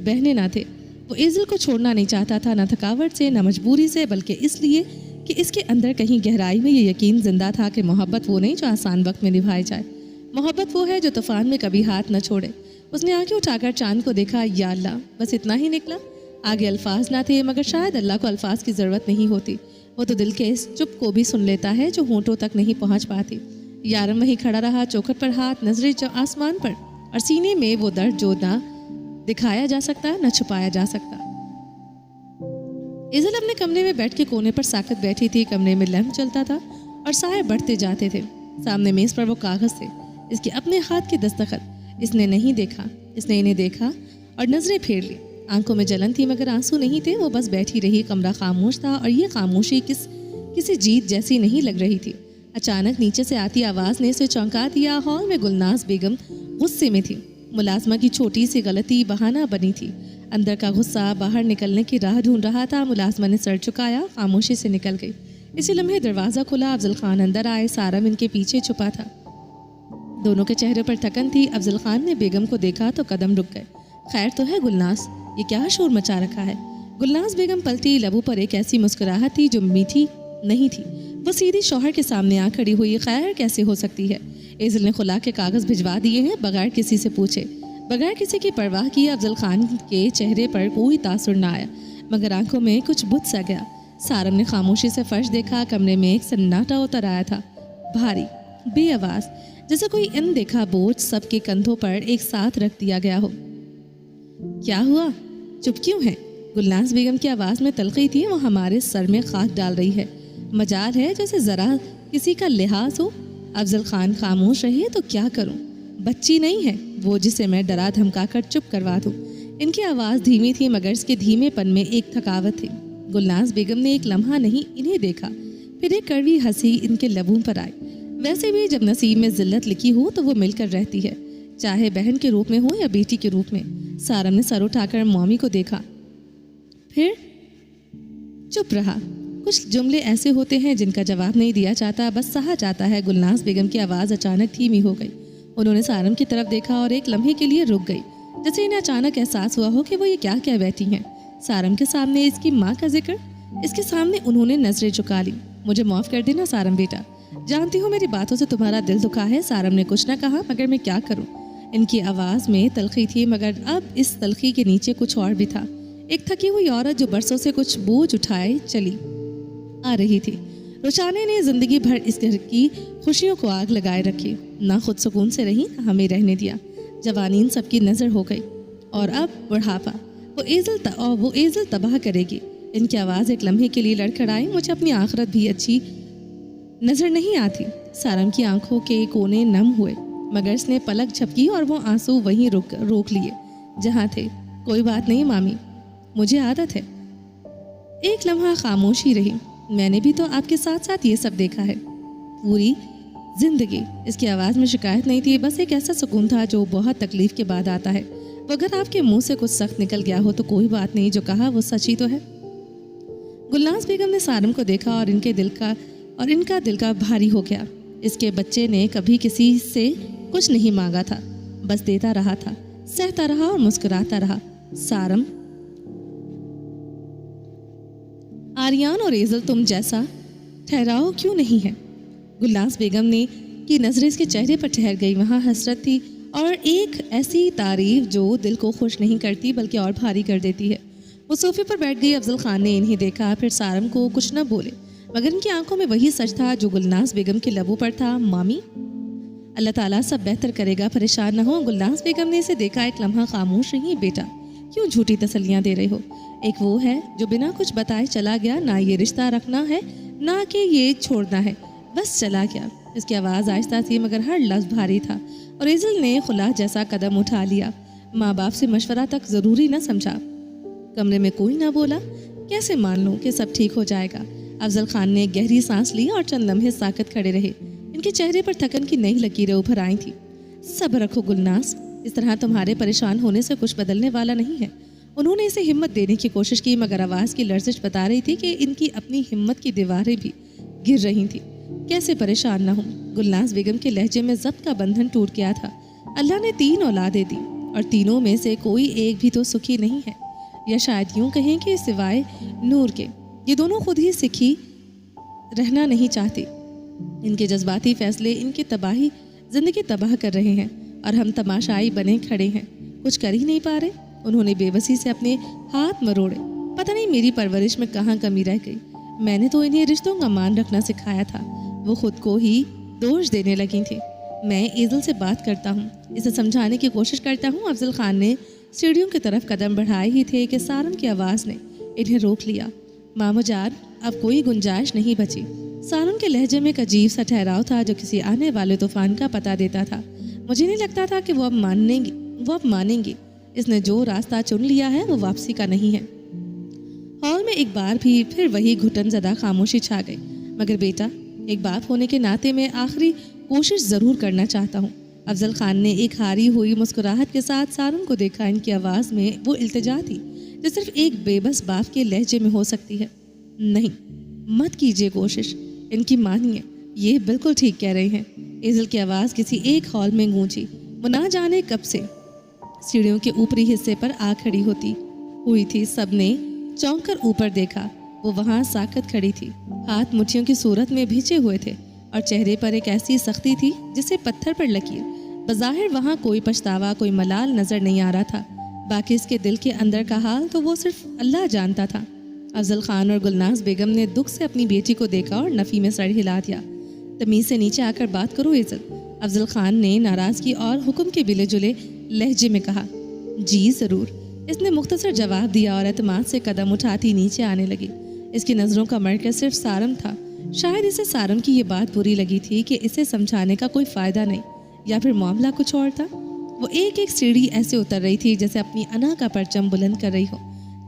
बहने ना थे। वो इज़िल को छोड़ना नहीं चाहता था, न थकावट से, न मजबूरी से, बल्कि इसलिए कि इसके अंदर कहीं गहराई में ये यकीन जिंदा था कि मोहब्बत वो नहीं जो आसान वक्त में निभाई जाए। मोहब्बत वो है जो तूफान में कभी हाथ न छोड़े। उसने आंखें उठाकर चांद को देखा। या अल्लाह, बस इतना ही निकला। आगे अल्फाज ना थे, मगर शायद अल्लाह को अल्फाज की ज़रूरत नहीं होती। वो तो दिल के इस चुप को भी सुन लेता है जो होंठों तक नहीं पहुंच पाती। यारम वहीं खड़ा रहा, चौखट पर हाथ, नजरें जो आसमान पर, और सीने में वो दर्द जो ना दिखाया जा सकता, न छुपाया जा सकता। इज़िल अपने कमरे में बैठ के कोने पर साकत बैठी थी। कमरे में लैंप चलता था और साए बढ़ते जाते थे। सामने मेज़ पर वो कागज़ थे, इसके अपने हाथ के दस्तखत। इसने नहीं देखा, इसने इन्हें देखा और नजरें फेर ली। आंखों में जलन थी मगर आंसू नहीं थे। वो बस बैठी रही। कमरा खामोश था और ये खामोशी किसी जीत जैसी नहीं लग रही थी। अचानक नीचे से आती आवाज़ ने उसे चौंका दिया। हॉल में गुलनाज बेगम गुस्से में थी। मुलाजमा की छोटी सी गलती बहाना बनी थी। अंदर का गुस्सा बाहर निकलने की राह ढूंढ रहा था। मुलाजमा ने सर झुकाया, खामोशी से निकल गई। इसी लम्हे दरवाज़ा खुला। अफजल खान अंदर आए। सारम इनके पीछे छुपा था। दोनों के चेहरे पर थकन थी। अफजल खान ने बेगम को देखा तो कदम रुक गए। खैर तो है गुलनाज, ये क्या शोर मचा रखा है? गुलनाज बेगम पलटी। लबों पर एक ऐसी मुस्कुराहट थी जो मीठी नहीं थी। वो सीधी शौहर के सामने आ खड़ी हुई। खैर कैसे हो सकती है? एज़िल ने खुला के कागज़ भिजवा दिए हैं, बगैर किसी से पूछे, बगैर किसी की परवाह किए। अफजल खान के चेहरे पर कोई तासुर न आया मगर आंखों में कुछ बुझ सा गया। सारम ने खामोशी से फर्श देखा। कमरे में एक सन्नाटा उतर आया था, भारी, बेआवाज़, जैसे कोई अनदेखा बोझ सबके कंधों पर एक साथ रख दिया गया हो। क्या हुआ? चुप क्यों है? गुलनाज बेगम की आवाज़ में तलखी थी। वो हमारे सर में खाक डाल रही है। मजाल है जैसे ज़रा किसी का लिहाज हो। अफजल खान खामोश रहिए तो क्या करूं? बच्ची नहीं है वो जिसे मैं डरा धमका कर चुप करवा दूं। इनकी आवाज़ धीमी थी मगर इसके धीमेपन में एक थकावट थी। गुलनाज बेगम ने एक लम्हा नहीं इन्हें देखा, फिर एक कड़वी हंसी इनके लबों पर आई। वैसे भी जब नसीब में जिल्लत लिखी हो तो वो मिलकर रहती है, चाहे बहन के रूप में हो या बेटी के रूप में। सारम ने सर उठाकर मॉमी को देखा, फिर चुप रहा। कुछ जुमले ऐसे होते हैं जिनका जवाब नहीं दिया जाता, बस सहा जाता है। गुलनाज बेगम की आवाज़ अचानक धीमी हो गई। उन्होंने सारम की तरफ देखा और एक लम्हे के लिए रुक गई, जैसे इन्हें अचानक एहसास हुआ हो कि वो ये क्या कह बैठी हैं। सारम के सामने इसकी माँ का जिक्र, इसके सामने उन्होंने नजरें झुका ली। मुझे माफ़ कर देना सारम बेटा, जानती हूँ मेरी बातों से तुम्हारा दिल दुखा है। सारम ने कुछ न कहा मगर मैं क्या करूँ। इनकी आवाज़ में तलखी थी मगर अब इस तलखी के नीचे कुछ और भी था। एक थकी हुई औरत जो बरसों से कुछ बोझ उठाए चली आ रही थी। रुचाने ने जिंदगी भर इस घर की खुशियों को आग लगाए रखी, ना खुद सुकून से रही ना हमें रहने दिया। जवानी इन सबकी नज़र हो गई और अब बुढ़ापा, वो एज़िल तबाह करेगी। इनकी आवाज़ एक लम्हे के लिए लड़खड़ाई। मुझे अपनी आखिरत भी अच्छी नज़र नहीं आती। सारम की आंखों के कोने नम हुए मगर इसने पलक झपकी और वो आंसू वहीं रोक लिए जहाँ थे। कोई बात नहीं मामी, मुझे आदत है। एक लम्हा खामोशी रही। मैंने भी तो आपके साथ साथ ये सब देखा है पूरी जिंदगी। इसकी आवाज़ में शिकायत नहीं थी, बस एक ऐसा सुकून था जो बहुत तकलीफ के बाद आता है। वो अगर आपके मुंह से कुछ सख्त निकल गया हो तो कोई बात नहीं, जो कहा वो सच ही तो है। गुलनाज बेगम ने सारम को देखा और इनका दिल का भारी हो गया। इसके बच्चे ने कभी किसी से कुछ नहीं मांगा था, बस देता रहा था, सहता रहा और मुस्कुराता रहा। सारम, आर्यान और एज़िल तुम जैसा ठहराव क्यों नहीं है? गुलनाज बेगम की नज़रें इसके चेहरे पर ठहर गई। वहाँ हसरत थी और एक ऐसी तारीफ जो दिल को खुश नहीं करती बल्कि और भारी कर देती है। वो सोफे पर बैठ गई। अफजल खान ने इन्हें देखा, फिर सारम को कुछ न बोले मगर इनकी आंखों में वही सच था जो गुलनाज बेगम के लबों पर था। मामी, अल्लाह ताला सब बेहतर करेगा, परेशान न हो। गुलनाज बेगम ने इसे देखा। एक लम्हा खामोश रही। बेटा, क्यों झूठी तसल्लियाँ दे रहे हो? एक वो है जो बिना कुछ बताए चला गया, ना ये रिश्ता रखना है ना कि ये छोड़ना है, बस चला गया। इसकी आवाज़ आहिस्ता थी मगर हर लफ्ज़ भारी था और एज़िल ने खुला जैसा कदम उठा लिया। माँ बाप से मशवरा तक ज़रूरी न समझा। कमरे में कोई ना बोला। कैसे मान लूँ कि सब ठीक हो जाएगा? अफजल खान ने गहरी सांस ली और चंद लम्हे साकत खड़े रहे। इनके चेहरे पर थकन की नई लकीरें उभर आई थी। सब्र रखो गुलनाज, इस तरह तुम्हारे परेशान होने से कुछ बदलने वाला नहीं है। उन्होंने इसे हिम्मत देने की कोशिश की मगर आवाज़ की लर्जिश बता रही थी कि इनकी अपनी हिम्मत की दीवारें भी गिर रही थी। कैसे परेशान ना हो? गुलनाज बेगम के लहजे में ज़ब्त का बंधन टूट गया था। अल्लाह ने 3 औलादें दी और तीनों में से कोई एक भी तो सुखी नहीं है, या शायद यूँ कहें कि सिवाय नूर के ये दोनों खुद ही सिखी रहना नहीं चाहते। इनके जज्बाती फैसले इनकी ज़िंदगी तबाह कर रहे हैं और हम तमाशाई बने खड़े हैं, कुछ कर ही नहीं पा रहे। उन्होंने बेबसी से अपने हाथ मरोड़े। पता नहीं मेरी परवरिश में कहाँ कमी रह गई। मैंने तो इन्हें रिश्तों का मान रखना सिखाया था, वो खुद को ही दोष देने लगी थी। मैं एज़िल से बात करता हूँ, इसे समझाने की कोशिश करता हूँ। अफजल खान ने सीढ़ियों की तरफ कदम बढ़ाए ही थे कि सारम की आवाज़ ने इन्हें रोक लिया। मामू जान, अब कोई गुंजाइश नहीं बची। सारम के लहजे में एक अजीब सा ठहराव था जो किसी आने वाले तूफान का पता देता था। मुझे नहीं लगता था कि वो अब मानेंगी। اس نے جو راستہ چن لیا ہے وہ واپسی کا نہیں ہے۔ ہال میں ایک بار بھی پھر وہی گھٹن زدہ خاموشی چھا گئی۔ مگر بیٹا، ایک باپ ہونے کے ناطے میں آخری کوشش ضرور کرنا چاہتا ہوں۔ افضل خان نے ایک ہاری ہوئی مسکراہٹ کے ساتھ سارم کو دیکھا۔ ان کی آواز میں وہ التجا تھی جو صرف ایک بے بس باپ کے لہجے میں ہو سکتی ہے۔ نہیں، مت کیجیے کوشش، ان کی مانیے، یہ بالکل ٹھیک کہہ رہے ہیں۔ ایزل کی آواز کسی ایک ہال میں گونجی۔ وہ نہ جانے کب سے سیڑھیوں کے اوپری حصے پر آ کھڑی ہوئی تھی۔ سب نے چونک کر اوپر دیکھا۔ وہ وہاں ساکت کھڑی تھی، ہاتھ مٹھیوں کی صورت میں بھیجے ہوئے تھے اور چہرے پر ایک ایسی سختی تھی جسے پتھر پر لکیر۔ بظاہر وہاں کوئی پچھتاوا، کوئی ملال نظر نہیں آ رہا تھا، باقی اس کے دل کے اندر کا حال تو وہ صرف اللہ جانتا تھا۔ افضل خان اور گلناز بیگم نے دکھ سے اپنی بیٹی کو دیکھا اور نفی میں سر ہلا دیا۔ تمیز سے نیچے آ کر بات کرو ایزل، افضل خان نے ناراضگی اور حکم کے ملے جلے لہجے میں کہا۔ جی ضرور، اس نے مختصر جواب دیا اور اعتماد سے قدم اٹھاتی نیچے آنے لگی۔ اس کی نظروں کا مرکز صرف سارم تھا۔ شاید اسے سارم کی یہ بات بری لگی تھی کہ اسے سمجھانے کا کوئی فائدہ نہیں، یا پھر معاملہ کچھ اور تھا۔ وہ ایک ایک سیڑھی ایسے اتر رہی تھی جیسے اپنی انا کا پرچم بلند کر رہی ہو۔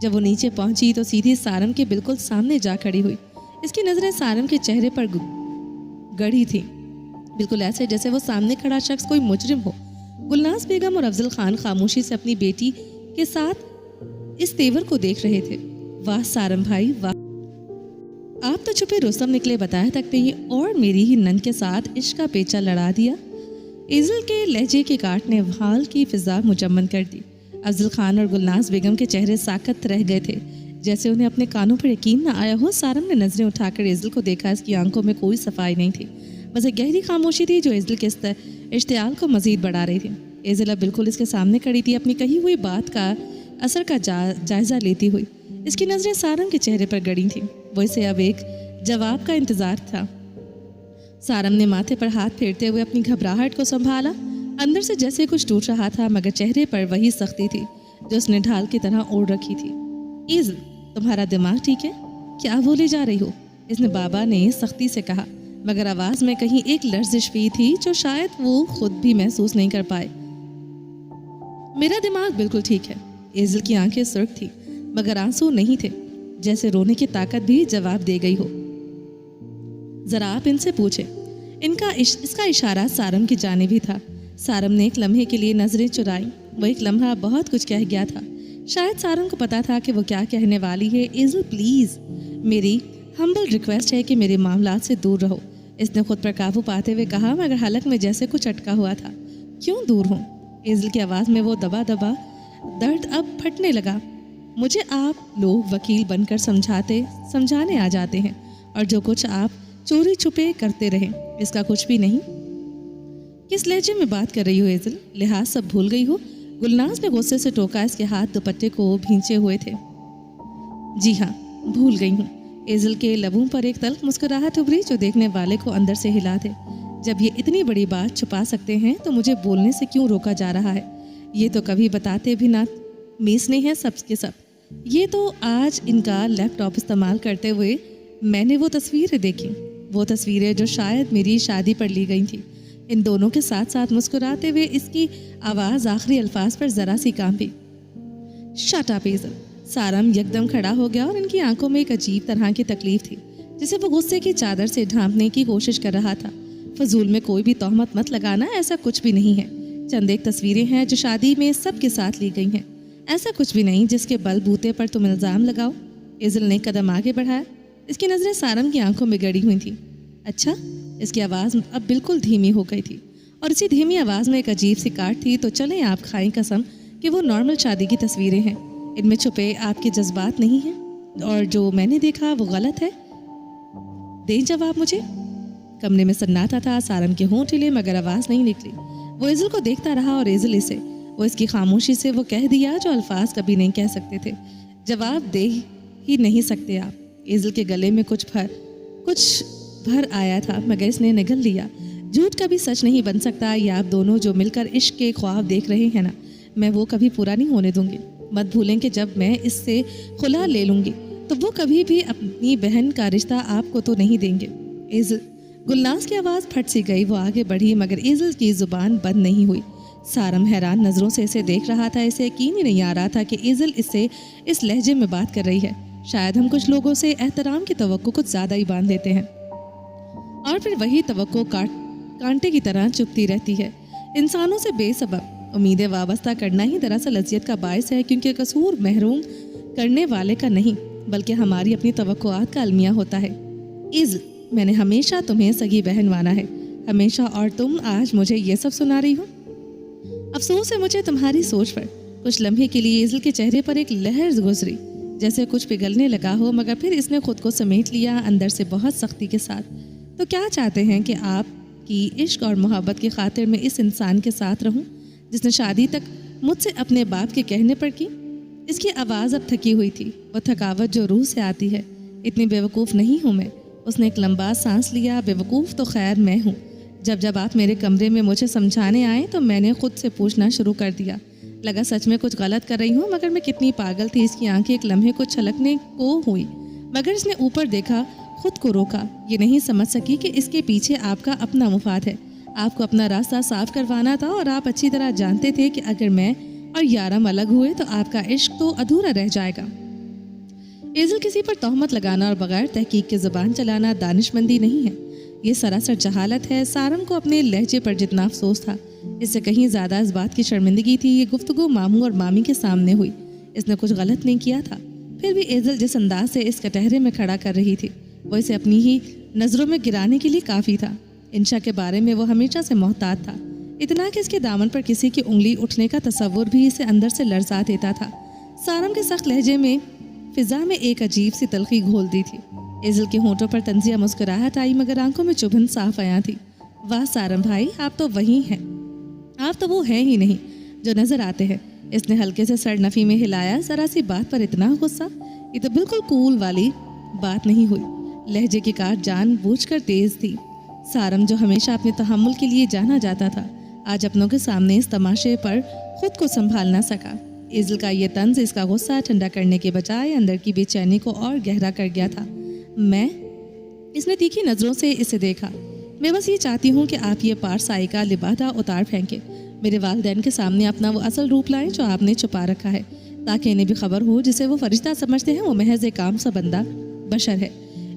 جب وہ نیچے پہنچی تو سیدھی سارم کے بالکل سامنے جا کھڑی ہوئی۔ اس کی نظریں سارم کے چہرے پر گڑی تھی، بالکل ایسے جیسے وہ سامنے کھڑا شخص کوئی مجرم ہو۔ گلناز بیگم اور افضل خان خاموشی سے اپنی بیٹی کے ساتھ اس تیور کو دیکھ رہے تھے۔ واہ سارم بھائی واہ، آپ تو چھپے رستم نکلے، بتائے تک نہیں اور میری ہی نند کے ساتھ عشق کا پیچا لڑا دیا۔ ایزل کے لہجے کے کاٹ نے حال کی فضا مجمن کر دی۔ افضل خان اور گلناز بیگم کے چہرے ساکت رہ گئے تھے، جیسے انہیں اپنے کانوں پر یقین نہ آیا ہو۔ سارم نے نظریں اٹھا کر ایزل کو دیکھا۔ اس کی آنکھوں میں کوئی صفائی نہیں تھی، بس ایک گہری خاموشی تھی جو ایزل کے اشتعال کو مزید بڑھا رہی تھی۔ ایزل اب بالکل اس کے سامنے کھڑی تھی، اپنی کہی ہوئی بات کا اثر کا جائزہ لیتی ہوئی۔ اس کی نظریں سارم کے چہرے پر گڑی تھیں، وہ اسے اب ایک جواب کا انتظار تھا۔ سارم نے ماتھے پر ہاتھ پھیرتے ہوئے اپنی گھبراہٹ کو سنبھالا۔ اندر سے جیسے کچھ ٹوٹ رہا تھا، مگر چہرے پر وہی سختی تھی جو اس نے ڈھال کی طرح اوڑھ رکھی تھی۔ ایزل، تمہارا دماغ ٹھیک ہے؟ کیا بولے جا رہی ہو؟ اس نے بابا نے سختی سے کہا، مگر آواز میں کہیں ایک لرزش بھی تھی جو شاید وہ خود بھی محسوس نہیں کر پائے۔ میرا دماغ بالکل ٹھیک ہے۔ ایزل کی آنکھیں سرخ تھی، مگر آنسو نہیں تھے، جیسے رونے کی طاقت بھی جواب دے گئی ہو۔ ذرا آپ ان سے پوچھیں۔ اس کا اشارہ سارم کی جانب ہی تھا۔ سارم نے ایک لمحے کے لیے نظریں چرائیں۔ وہ ایک لمحہ بہت کچھ کہہ گیا تھا، شاید سارم کو پتا تھا کہ وہ کیا کہنے والی ہے۔ ایزل پلیز، میری ہمبل ریکویسٹ ہے کہ میرے معاملات سے دور رہو، اس نے خود پر قابو پاتے ہوئے کہا، مگر حلق میں جیسے کچھ اٹکا ہوا تھا۔ کیوں دور ہوں؟ ایزل کی آواز میں وہ دبا دبا درد اب پھٹنے لگا۔ مجھے آپ لوگ وکیل بن کر سمجھانے آ جاتے ہیں، اور جو کچھ آپ چوری چھپے کرتے رہیں اس کا کچھ بھی نہیں۔ کس لہجے میں بات کر رہی ہو ایزل؟ لحاظ سب بھول گئی ہو؟ گلناز نے غصے سے ٹوکا۔ اس کے ہاتھ دوپٹے کو بھینچے ہوئے تھے۔ جی ہاں، بھول گئی ہوں۔ ایزل کے لبوں پر ایک تلخ مسکراہٹ ابھری جو دیکھنے والے کو اندر سے ہلا دے۔ جب یہ اتنی بڑی بات چھپا سکتے ہیں تو مجھے بولنے سے کیوں روکا جا رہا ہے؟ یہ تو کبھی بتاتے بھی نہ میسنے ہیں سب کے سب۔ یہ تو آج ان کا لیپ ٹاپ استعمال کرتے ہوئے میں نے وہ تصویریں دیکھی، وہ تصویریں جو شاید میری شادی پر لی گئی تھیں۔ ان دونوں کے ساتھ ساتھ مسکراتے ہوئے اس کی آواز آخری الفاظ پر ذرا سی کانپی۔ Shut up ایزل۔ سارم یکدم کھڑا ہو گیا اور ان کی آنکھوں میں ایک عجیب طرح کی تکلیف تھی جسے وہ غصے کی چادر سے ڈھانپنے کی کوشش کر رہا تھا۔ فضول میں کوئی بھی تہمت مت لگانا، ایسا کچھ بھی نہیں ہے۔ چند ایک تصویریں ہیں جو شادی میں سب کے ساتھ لی گئی ہیں، ایسا کچھ بھی نہیں جس کے بل بوتے پر تم الزام لگاؤ۔ ایزل نے قدم آگے بڑھایا۔ اس کی نظریں سارم کی آنکھوں میں گڑی ہوئی تھیں۔ اچھا؟ اس کی آواز اب بالکل دھیمی ہو گئی تھی، اور اسی دھیمی آواز میں ایک عجیب سی کاٹ تھی۔ تو چلیں آپ کھائیں قسم کہ وہ نارمل شادی کی تصویریں ہیں، ان میں چھپے آپ کے جذبات نہیں ہیں، اور جو میں نے دیکھا وہ غلط ہے۔ دیں جواب مجھے۔ کمرے میں سناٹا تھا، سارم کے ہونٹ ہلے مگر آواز نہیں نکلی۔ وہ ایزل کو دیکھتا رہا اور ایزل اسے۔ وہ اس کی خاموشی سے وہ کہہ دیا جو الفاظ کبھی نہیں کہہ سکتے تھے۔ جواب دے ہی نہیں سکتے آپ۔ ایزل کے گلے میں کچھ بھر آیا تھا مگر اس نے نگل لیا۔ جھوٹ کبھی سچ نہیں بن سکتا۔ یہ آپ دونوں جو مل کر عشق کے خواب دیکھ رہے ہیں نا، میں وہ کبھی پورا نہیں ہونے دوں گی۔ مت بھولیں کہ جب میں اس سے خلا لے لوں گی تو وہ کبھی بھی اپنی بہن کا رشتہ آپ کو تو نہیں دیں گے۔ ایزل، گلناز کی آواز پھٹ سی گئی۔ وہ آگے بڑھی مگر ایزل کی زبان بند نہیں ہوئی۔ سارم حیران نظروں سے اسے دیکھ رہا تھا. اسے یقین ہی نہیں آ رہا تھا کہ ایزل اس سے اس لہجے میں بات کر رہی ہے. شاید ہم کچھ لوگوں سے احترام کی توقع کچھ زیادہ ہی باندھ دیتے ہیں اور پھر وہی توقع کانٹے کی طرح چپتی رہتی ہے. انسانوں سے بے سبب امیدیں وابستہ کرنا ہی دراصل اذیت کا باعث ہے، کیونکہ قصور محروم کرنے والے کا نہیں بلکہ ہماری اپنی توقعات کا المیہ ہوتا ہے. ایزل، میں نے ہمیشہ تمہیں سگی بہن مانا ہے، ہمیشہ، اور تم آج مجھے یہ سب سنا رہی ہو. افسوس ہے مجھے تمہاری سوچ پر. کچھ لمحے کے لیے ایزل کے چہرے پر ایک لہر گزری، جیسے کچھ پگھلنے لگا ہو، مگر پھر اس نے خود کو سمیٹ لیا اندر سے بہت سختی کے ساتھ. تو کیا چاہتے ہیں کہ آپ کی عشق اور محبت کی خاطر میں اس انسان کے ساتھ رہوں جس نے شادی تک مجھ سے اپنے باپ کے کہنے پر کی؟ اس کی آواز اب تھکی ہوئی تھی، وہ تھکاوٹ جو روح سے آتی ہے. اتنی بیوقوف نہیں ہوں میں. اس نے ایک لمبا سانس لیا. بیوقوف تو خیر میں ہوں. جب آپ میرے کمرے میں مجھے سمجھانے آئے تو میں نے خود سے پوچھنا شروع کر دیا. لگا سچ میں کچھ غلط کر رہی ہوں، مگر میں کتنی پاگل تھی. اس کی آنکھیں ایک لمحے کو چھلکنے کو ہوئی، مگر اس نے اوپر دیکھا، خود کو روکا. یہ نہیں سمجھ سکی کہ اس کے پیچھے آپ کا اپنا مفاد ہے. آپ کو اپنا راستہ صاف کروانا تھا، اور آپ اچھی طرح جانتے تھے کہ اگر میں اور یارم الگ ہوئے تو آپ کا عشق تو ادھورا رہ جائے گا. ایزل، کسی پر تہمت لگانا اور بغیر تحقیق کے زبان چلانا دانش مندی نہیں ہے، یہ سراسر جہالت ہے. سارم کو اپنے لہجے پر جتنا افسوس تھا، اس سے کہیں زیادہ اس بات کی شرمندگی تھی. یہ گفتگو ماموں اور مامی کے سامنے ہوئی. اس نے کچھ غلط نہیں کیا تھا. پھر بھی ایزل جس انداز سے اس کٹہرے میں کھڑا کر رہی تھی وہ اسے اپنی ہی نظروں میں گرانے کے لیے کافی تھا. انشا کے بارے میں وہ ہمیشہ سے محتاط تھا، اتنا کہ اس کے دامن پر کسی کی انگلی اٹھنے کا تصور بھی اسے اندر سے لرزا دیتا تھا. سارم کے سخت لہجے میں فضا میں ایک عجیب سی تلخی گھول دی تھی. ایزل کے ہونٹوں پر طنزیہ مسکراہٹ آئی، مگر آنکھوں میں چبھن صاف آیا تھی. واہ سارم بھائی، آپ تو وہی ہیں، آپ تو وہ ہیں ہی نہیں جو نظر آتے ہیں. اس نے ہلکے سے سر نفی میں ہلایا. ذرا سی بات پر اتنا غصہ، یہ تو بالکل کول والی بات نہیں ہوئی. لہجے کی کاٹ جان بوجھ کر تیز تھی. سارم، جو ہمیشہ اپنے تحمل کے لیے جانا جاتا تھا، آج اپنوں کے سامنے اس تماشے پر خود کو سنبھال نہ سکا. ایزل کا یہ طنز اس کا غصہ ٹھنڈا کرنے کے بجائے اندر کی بے چینی کو اور گہرا کر گیا تھا. اس نے تیکھی نظروں سے اسے دیکھا. میں بس یہ چاہتی ہوں کہ آپ یہ پارسائی کا لبادہ اتار پھینکیں، میرے والدین کے سامنے اپنا وہ اصل روپ لائیں جو آپ نے چھپا رکھا ہے، تاکہ انہیں بھی خبر ہو جسے وہ فرشتہ سمجھتے ہیں وہ محض ایک عام سا بندہ بشر ہے.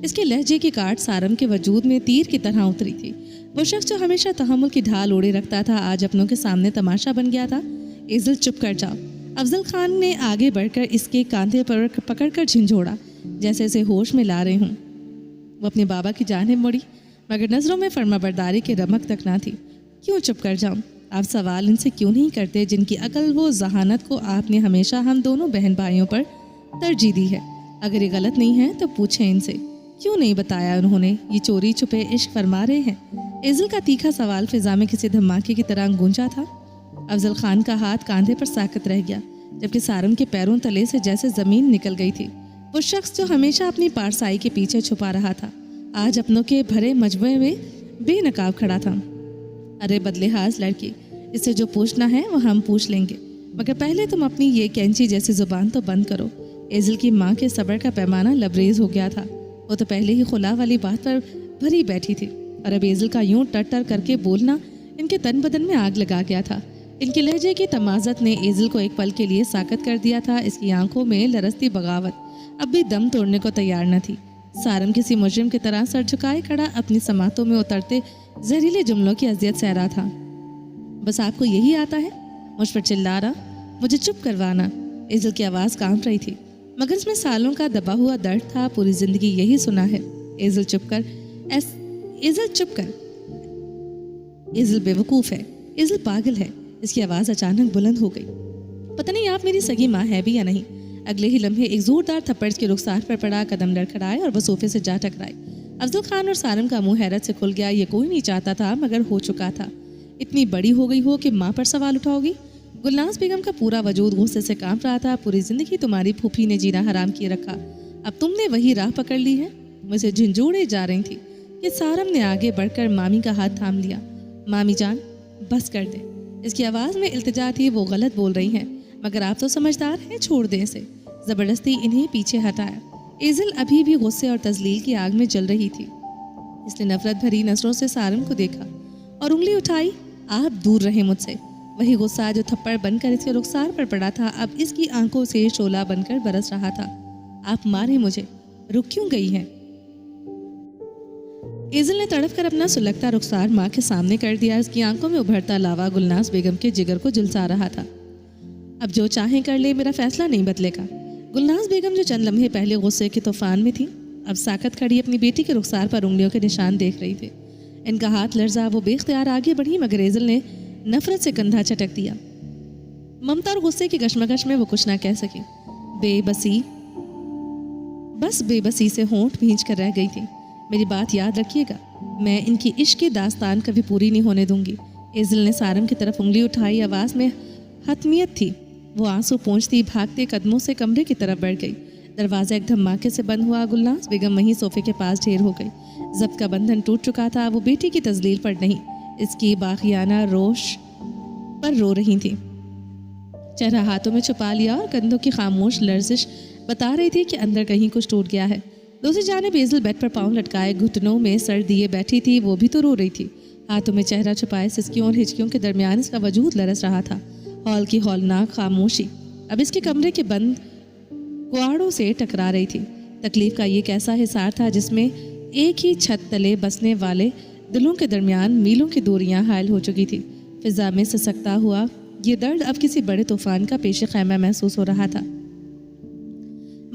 اس کے لہجے کی کاٹ سارم کے وجود میں تیر کی طرح اتری تھی. وہ شخص جو ہمیشہ تحمل کی ڈھال اوڑے رکھتا تھا آج اپنوں کے سامنے تماشا بن گیا تھا. ایزل، چپ کر جاؤ. افضل خان نے آگے بڑھ کر اس کے کاندھے پر پکڑ کر جھنجھوڑا جیسے اسے ہوش میں لا رہے ہوں. وہ اپنے بابا کی جانب مڑی، مگر نظروں میں فرما برداری کی رمق تک نہ تھی. کیوں چپ کر جاؤں؟ آپ سوال ان سے کیوں نہیں کرتے جن کی عقل و ذہانت کو آپ نے ہمیشہ ہم دونوں بہن بھائیوں پر ترجیح دی ہے؟ اگر یہ غلط نہیں ہے تو پوچھیں ان سے، کیوں نہیں بتایا انہوں نے یہ چوری چھپے عشق فرما رہے ہیں؟ ایزل کا تیکھا سوال فضا میں کسی دھماکے کی طرح گونجا تھا. افضل خان کا ہاتھ کاندھے پر ساکت رہ گیا، جبکہ سارم کے پیروں تلے سے جیسے زمین نکل گئی تھی. وہ شخص جو ہمیشہ اپنی پارسائی کے پیچھے چھپا رہا تھا آج اپنوں کے بھرے مجموعے میں بے نقاب کھڑا تھا. ارے بدلحاظ لڑکی، اس سے جو پوچھنا ہے وہ ہم پوچھ لیں گے، مگر پہلے تم اپنی یہ کینچی جیسی زبان تو بند کرو. ایزل کی ماں کے صبر کا پیمانہ لبریز ہو گیا تھا. وہ تو پہلے ہی خلا والی بات پر بھری بیٹھی تھی، اور اب ایزل کا یوں ٹر ٹر کر کے بولنا ان کے تن بدن میں آگ لگا گیا تھا. ان کے لہجے کی تمازت نے ایزل کو ایک پل کے لیے ساکت کر دیا تھا. اس کی آنکھوں میں لرزتی بغاوت اب بھی دم توڑنے کو تیار نہ تھی. سارم کسی مجرم کی طرح سر جھکائے کھڑا اپنی سماعتوں میں اترتے زہریلے جملوں کی اذیت سہ رہا تھا. بس آپ کو یہی آتا ہے مجھ پر چلانا، مجھے چپ کروانا. ایزل کی آواز کانپ رہی تھی، مگر اس میں سالوں کا دبا ہوا درد تھا. پوری زندگی یہی سنا ہے، ایزل چپ کر، ایزل چپ کر، ایزل بیوقوف ہے، ایزل پاگل ہے. اس کی آواز اچانک بلند ہو گئی. پتہ نہیں آپ میری سگی ماں ہے بھی یا نہیں. اگلے ہی لمحے ایک زوردار تھپڑ کے رخسار پر پڑا، قدم لڑکھڑائے اور وہ صوفے سے جا ٹکرائے. افضل خان اور سارم کا منہ حیرت سے کھل گیا. یہ کوئی نہیں چاہتا تھا مگر ہو چکا تھا. اتنی بڑی ہو گئی ہو کہ ماں پر سوال اٹھاؤ گی؟ گلناز بیگم کا پورا وجود غصے سے کانپ رہا تھا. پوری زندگی تمہاری پھوپھی نے جینا حرام کیے رکھا، اب تم نے وہی راہ پکڑ لی ہے. مجھے جھنجھوڑے جا رہی تھی کہ سارم نے آگے بڑھ کر مامی کا ہاتھ تھام لیا. مامی جان بس کر دیں. اس کی آواز میں التجا تھی. وہ غلط بول رہی ہیں، مگر آپ تو سمجھدار ہیں، چھوڑ دیں اسے. زبردستی انہیں پیچھے ہٹایا. ایزل ابھی بھی غصے اور تذلیل کی آگ میں جل رہی تھی. اس نے نفرت بھری نظروں سے سارم کو دیکھا اور انگلی اٹھائی. آپ دور رہیں مجھ سے. वही गुस्सा जो थप्पड़ बनकर इसके रुखसार पर पड़ा था अब इसकी आंखों से शोला बनकर बरस रहा था। आप मारे मुझे, रुक क्यों गई हैं? एजल ने तड़प कर अपना सुलगता रुखसार माँ के सामने कर दिया। इसकी आंखों में उभरता लावा गुलनाज बेगम के जिगर को झुलसा रहा था। अब जो चाहे कर ले, मेरा फैसला नहीं बदलेगा। गुलनाज बेगम जो चंद लम्हे पहले गुस्से के तूफान में थी, अब साकत खड़ी अपनी बेटी के रुखसार पर उंगलियों के निशान देख रही थी। इनका हाथ लर्जा, वो बेख्तियार आगे बढ़ी, मगर एजल ने नफरत से कंधा चटक दिया। ममता और गुस्से की कशमकश में वो कुछ ना कह सकी। बस बेबसी से होंठ भींच कर रह गई थी। मेरी बात याद रखिएगा, मैं इनकी इश्क की दास्तान कभी पूरी नहीं होने दूंगी। एजल ने सारम की तरफ उंगली उठाई, आवाज़ में हतमियत थी। वो आंसू पोंछती भागते कदमों से कमरे की तरफ बढ़ गई। दरवाज़ा एक धमाके से बंद हुआ। गुलनाज बेगम वहीं सोफे के पास ढेर हो गई। जब्त का बंधन टूट चुका था। वो बेटी की तजलील पर नहीं, इसकी बाखियाना रोश पर रो रही थी। चेहरा हाथों में छुपा लिया और कंधों की खामोश लर्जिश बता रही थी कि अंदर कहीं कुछ टूट गया है। दूसरी जानिब एजल बेड पर पाँव लटकाए घुटनों में सर दिए बैठी थी। वो भी तो रो रही थी। हाथों में चेहरा छुपाए सिसकियों और हिचकियों के दरमियान इसका वजूद लरस रहा था। हॉल की हौलनाक खामोशी अब इसके कमरे के बंद कुआड़ों से टकरा रही थी। तकलीफ का ये कैसा हिसार था जिसमें एक ही छत तले बसने वाले दिलों के दरमियान मीलों की दूरियां हायल हो चुकी थी। फिजा में सिसकता हुआ ये दर्द अब किसी बड़े तूफान का पेश खैमा महसूस हो रहा था।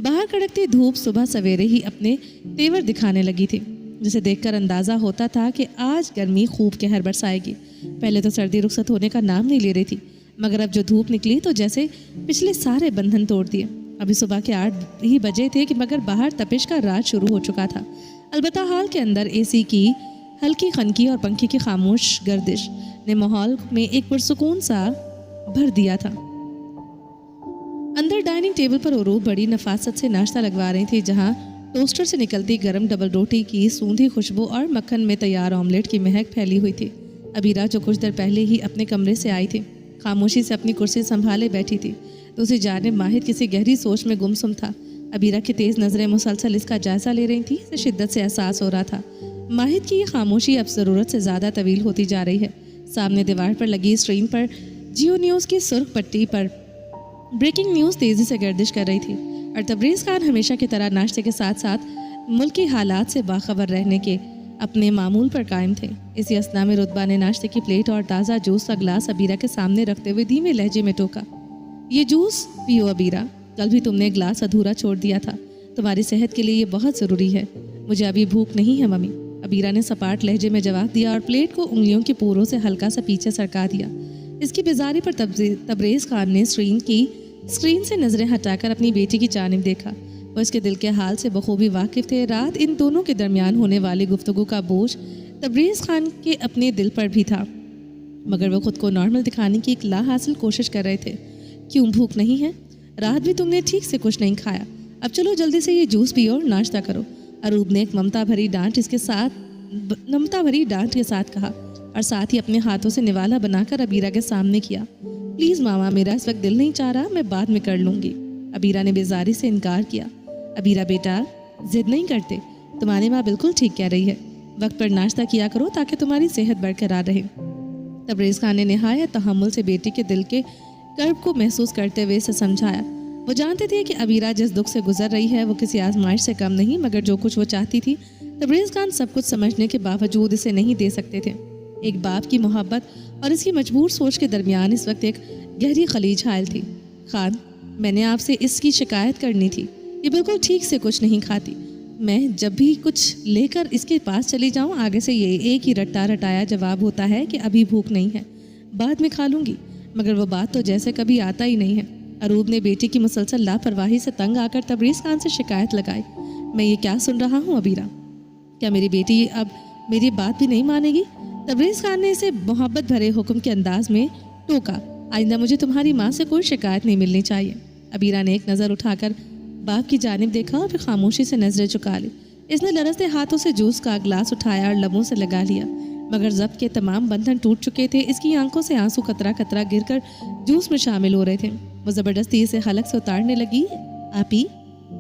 बाहर कड़कती धूप सुबह सवेरे ही अपने तेवर दिखाने लगी थी, जिसे देखकर अंदाज़ा होता था कि आज गर्मी खूब कहर बरसाएगी। पहले तो सर्दी रुखसत होने का नाम नहीं ले रही थी, मगर अब जो धूप निकली तो जैसे पिछले सारे बंधन तोड़ दिए। अभी सुबह के 8 ही बजे थे कि मगर बाहर तपिश का रात शुरू हो चुका था। अलबत्ता हाल के अंदर एसी की हल्की खनकी और पंखे की खामोश गर्दिश ने माहौल में एक पुरसुकून सा भर दिया था। अंदर डाइनिंग टेबल पर उरूब बड़ी नफासत से नाश्ता लगवा रही थी, जहां टोस्टर से निकलती गर्म डबल रोटी की सूंधी खुशबू और मक्खन में तैयार ऑमलेट की महक फैली हुई थी। अबीरा जो कुछ देर पहले ही अपने कमरे से आई थी, खामोशी से अपनी कुर्सी संभाले बैठी थी। दूसरी जानिब माहिर किसी गहरी सोच में गुमसुम था। अबीरा की तेज़ नज़रें मुसलसल इसका जायज़ा ले रही थी। इसे शिद्दत से एहसास हो रहा था माहिर की ये खामोशी अब ज़रूरत से ज़्यादा तवील होती जा रही है। सामने दीवार पर लगी स्क्रीन पर जियो न्यूज़ की सुर्ख पट्टी पर ब्रेकिंग न्यूज़ तेज़ी से गर्दिश कर रही थी और तबरेज़ खान हमेशा की तरह नाश्ते के साथ साथ मुल्की हालात से बाखबर रहने के अपने मामूल पर कायम थे। इसी असना में रुतबा ने नाश्ते की प्लेट और ताज़ा जूस का ग्लास अबीरा के सामने रखते हुए धीमे लहजे में टोका, ये जूस पियो अबीरा, कल भी तुमने ग्लास अधूरा छोड़ दिया था। तुम्हारी सेहत के लिए ये बहुत ज़रूरी है। मुझे अभी भूख नहीं है मम्मी, अबीरा ने सपाट लहजे में जवाब दिया और प्लेट को उंगलियों के पोरों से हल्का सा पीछे सरका दिया। इसकी बेजारी पर तबरेज़ खान ने स्क्रीन से नज़रें हटाकर अपनी बेटी की जानिब देखा। वो इसके दिल के हाल से बखूबी वाकिफ़ थे। रात इन दोनों के दरमियान होने वाली गुफ्तगू का बोझ तबरेज़ खान के अपने दिल पर भी था, मगर वो खुद को नॉर्मल दिखाने की एक लाहासिल कोशिश कर रहे थे। क्यों भूख नहीं है? रात भी तुमने ठीक से कुछ नहीं खाया। अब चलो जल्दी से ये जूस पियो और नाश्ता करो। अरूब ने एक ममता भरी डांट के साथ कहा और साथ ही अपने हाथों से निवाला बनाकर अबीरा के सामने किया। प्लीज़ मामा, मेरा इस वक्त दिल नहीं चाह रहा, मैं बाद में कर लूँगी। अबीरा ने बेजारी से इनकार किया। अबीरा बेटा, जिद नहीं करते, तुम्हारी माँ बिल्कुल ठीक कह रही है। वक्त पर नाश्ता किया करो ताकि तुम्हारी सेहत बरकरार रहे। तबरेज़ खान ने नहायत तहम्मुल से बेटी के दिल के कर्ब को महसूस करते हुए इसे समझाया। वो जानते थे कि अबीरा जिस दुख से गुजर रही है वो किसी आजमाइश से कम नहीं, मगर जो कुछ वो चाहती थी तबरेज़ खान सब कुछ समझने के बावजूद इसे नहीं दे सकते थे। एक बाप की मोहब्बत और इसकी मजबूर सोच के दरमियान इस वक्त एक गहरी खलीज हायल थी। खान, मैंने आपसे इसकी शिकायत करनी थी। ये बिल्कुल ठीक से कुछ नहीं खाती। मैं जब भी कुछ लेकर इसके पास चली जाऊं, आगे से ये एक ही रट्टा रटाया जवाब होता है कि अभी भूख नहीं है, बाद में खा लूँगी। मगर वो बात तो जैसे कभी आता ही नहीं है। अरूब ने बेटी की मुसलसल लापरवाही से तंग आकर तबरेज़ खान से शिकायत लगाई। मैं ये क्या सुन रहा हूँ अबीरा? क्या मेरी बेटी अब मेरी बात भी नहीं मानेगी? तबरेज़ खान ने इसे मोहब्बत भरे हुक्म के अंदाज में टोका। आइंदा मुझे तुम्हारी माँ से कोई शिकायत नहीं मिलनी चाहिए। अबीरा ने एक नज़र उठाकर बाप की जानिब देखा और फिर खामोशी से नजरें झुका ली। इसने लरसते हाथों से जूस का गिलास उठाया और लबों से लगा लिया, मगर जब्त के तमाम बंधन टूट चुके थे। इसकी आंखों से आंसू कतरा कतरा गिरकर जूस में शामिल हो रहे थे। वो ज़बरदस्ती इसे हलक से उतारने लगी।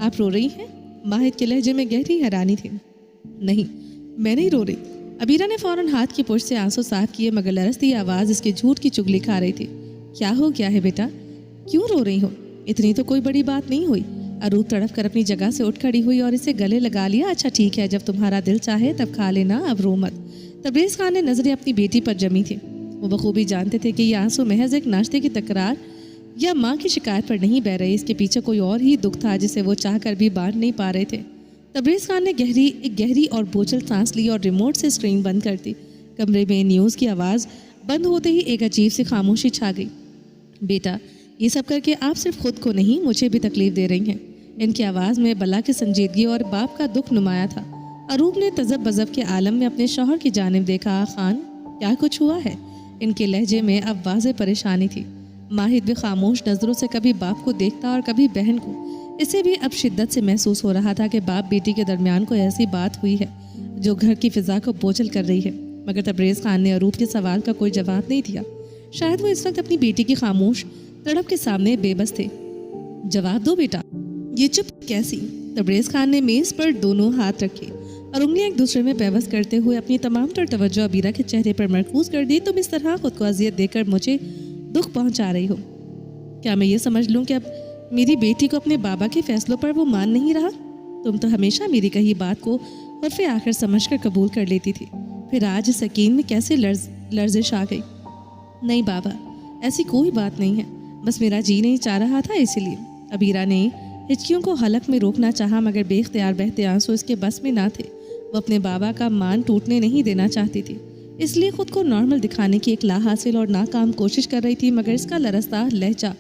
आप रो रही हैं? माहिर के लहजे में गहरी हैरानी थी। नहीं, मैं नहीं रो रही, अबीरा ने फ़ौरन हाथ की पुश से आंसू साफ किए, मगर लरसती आवाज़ इसके झूठ की चुगली खा रही थी। क्या हो गया है बेटा, क्यों रो रही हो? इतनी तो कोई बड़ी बात नहीं हुई। अरूप तड़प कर अपनी जगह से उठ खड़ी हुई और इसे गले लगा लिया। अच्छा ठीक है, जब तुम्हारा दिल चाहे तब खा लेना, अब रो मत। तबरेज़ खान ने नज़रें अपनी बेटी पर जमी थी। वो बखूबी जानते थे कि ये आंसू महज एक नाश्ते की तकरार या माँ की शिकायत पर नहीं बह रहे, इसके पीछे कोई और ही दुख था जिसे वो चाह कर भी बांट नहीं पा रहे थे। तबरेज़ खान ने एक गहरी और बोझल सांस ली और रिमोट से स्क्रीन बंद कर दी। कमरे में न्यूज़ की आवाज़ बंद होते ही एक अजीब सी खामोशी छा गई। बेटा, ये सब करके आप सिर्फ खुद को नहीं, मुझे भी तकलीफ दे रही हैं। इनकी आवाज़ में बला की संजीदगी और बाप का दुख नुमाया था। अरूप ने तजब बजब के आलम में अपने शौहर की जानिब देखा। खान, क्या कुछ हुआ है? इनके लहजे में अब वाज़े परेशानी थी। माहिद भी खामोश नज़रों से कभी बाप को देखता और कभी बहन को। इसे भी अब शिद्दत से महसूस हो रहा था कि बाप बेटी के दरमियान कोई ऐसी बात हुई है जो घर की फ़िज़ा को बोझल कर रही है। मगर तबरेज़ खान ने अरूप के सवाल का कोई जवाब नहीं दिया। शायद वो इस वक्त अपनी बेटी की खामोश तड़प के सामने बेबस थे। जवाब दो बेटा। ये चुप कैसी? तबरेज़ खान ने मेज़ पर दोनों हाथ रखे और उंगलियां एक दूसरे में बेबस करते हुए अपनी तमाम तर तवज्जो अबीरा के चेहरे पर मरकूज कर दी। तुम इस तरह खुद को अजियत देकर मुझे दुख पहुंचा रही हो। क्या मैं ये समझ लूं कि अब मेरी बेटी को अपने बाबा के फैसलों पर वो मान नहीं रहा? तुम तो हमेशा मेरी कही बात को हर्फ़े आखिर समझकर कबूल कर लेती थी, फिर आज इस यकीन में कैसे लर्जिश आ गई? नहीं बाबा, ऐसी कोई बात नहीं है, बस मेरा जी नहीं चाह रहा था इसीलिए। अबीरा ने हिचकियों को हलक में रोकना चाहा, मगर बेख्तियार बहते आंसू इसके बस में ना थे। वो अपने बाबा का मान टूटने नहीं देना चाहती थी, इसलिए खुद को नॉर्मल दिखाने की एक लाहासिल और नाकाम कोशिश कर रही थी। मगर इसका लरसता लहजा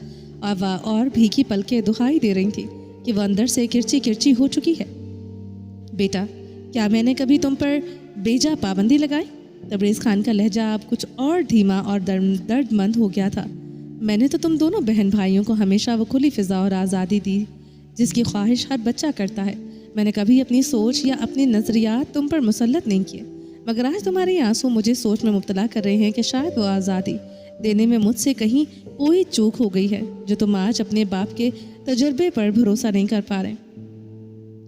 और भीगी पलकें दुखाई दे रही थी कि वो अंदर से किरची किरची हो चुकी है। बेटा, क्या मैंने कभी तुम पर बेजा पाबंदी लगाई? तबरेज़ खान का लहजा अब कुछ और धीमा और दर्दमंद हो गया था। मैंने तो तुम दोनों बहन भाइयों को हमेशा वो खुली फ़िज़ा और आज़ादी दी जिसकी ख्वाहिश हर बच्चा करता है। मैंने कभी अपनी सोच या अपने नज़रियात तुम पर मुसल्लत नहीं किए, मगर आज तुम्हारे ये आंसू मुझे सोच में मुब्तला कर रहे हैं कि शायद वो आज़ादी देने में मुझसे कहीं कोई चूक हो गई है जो तुम आज अपने बाप के तजुर्बे पर भरोसा नहीं कर पा रहे।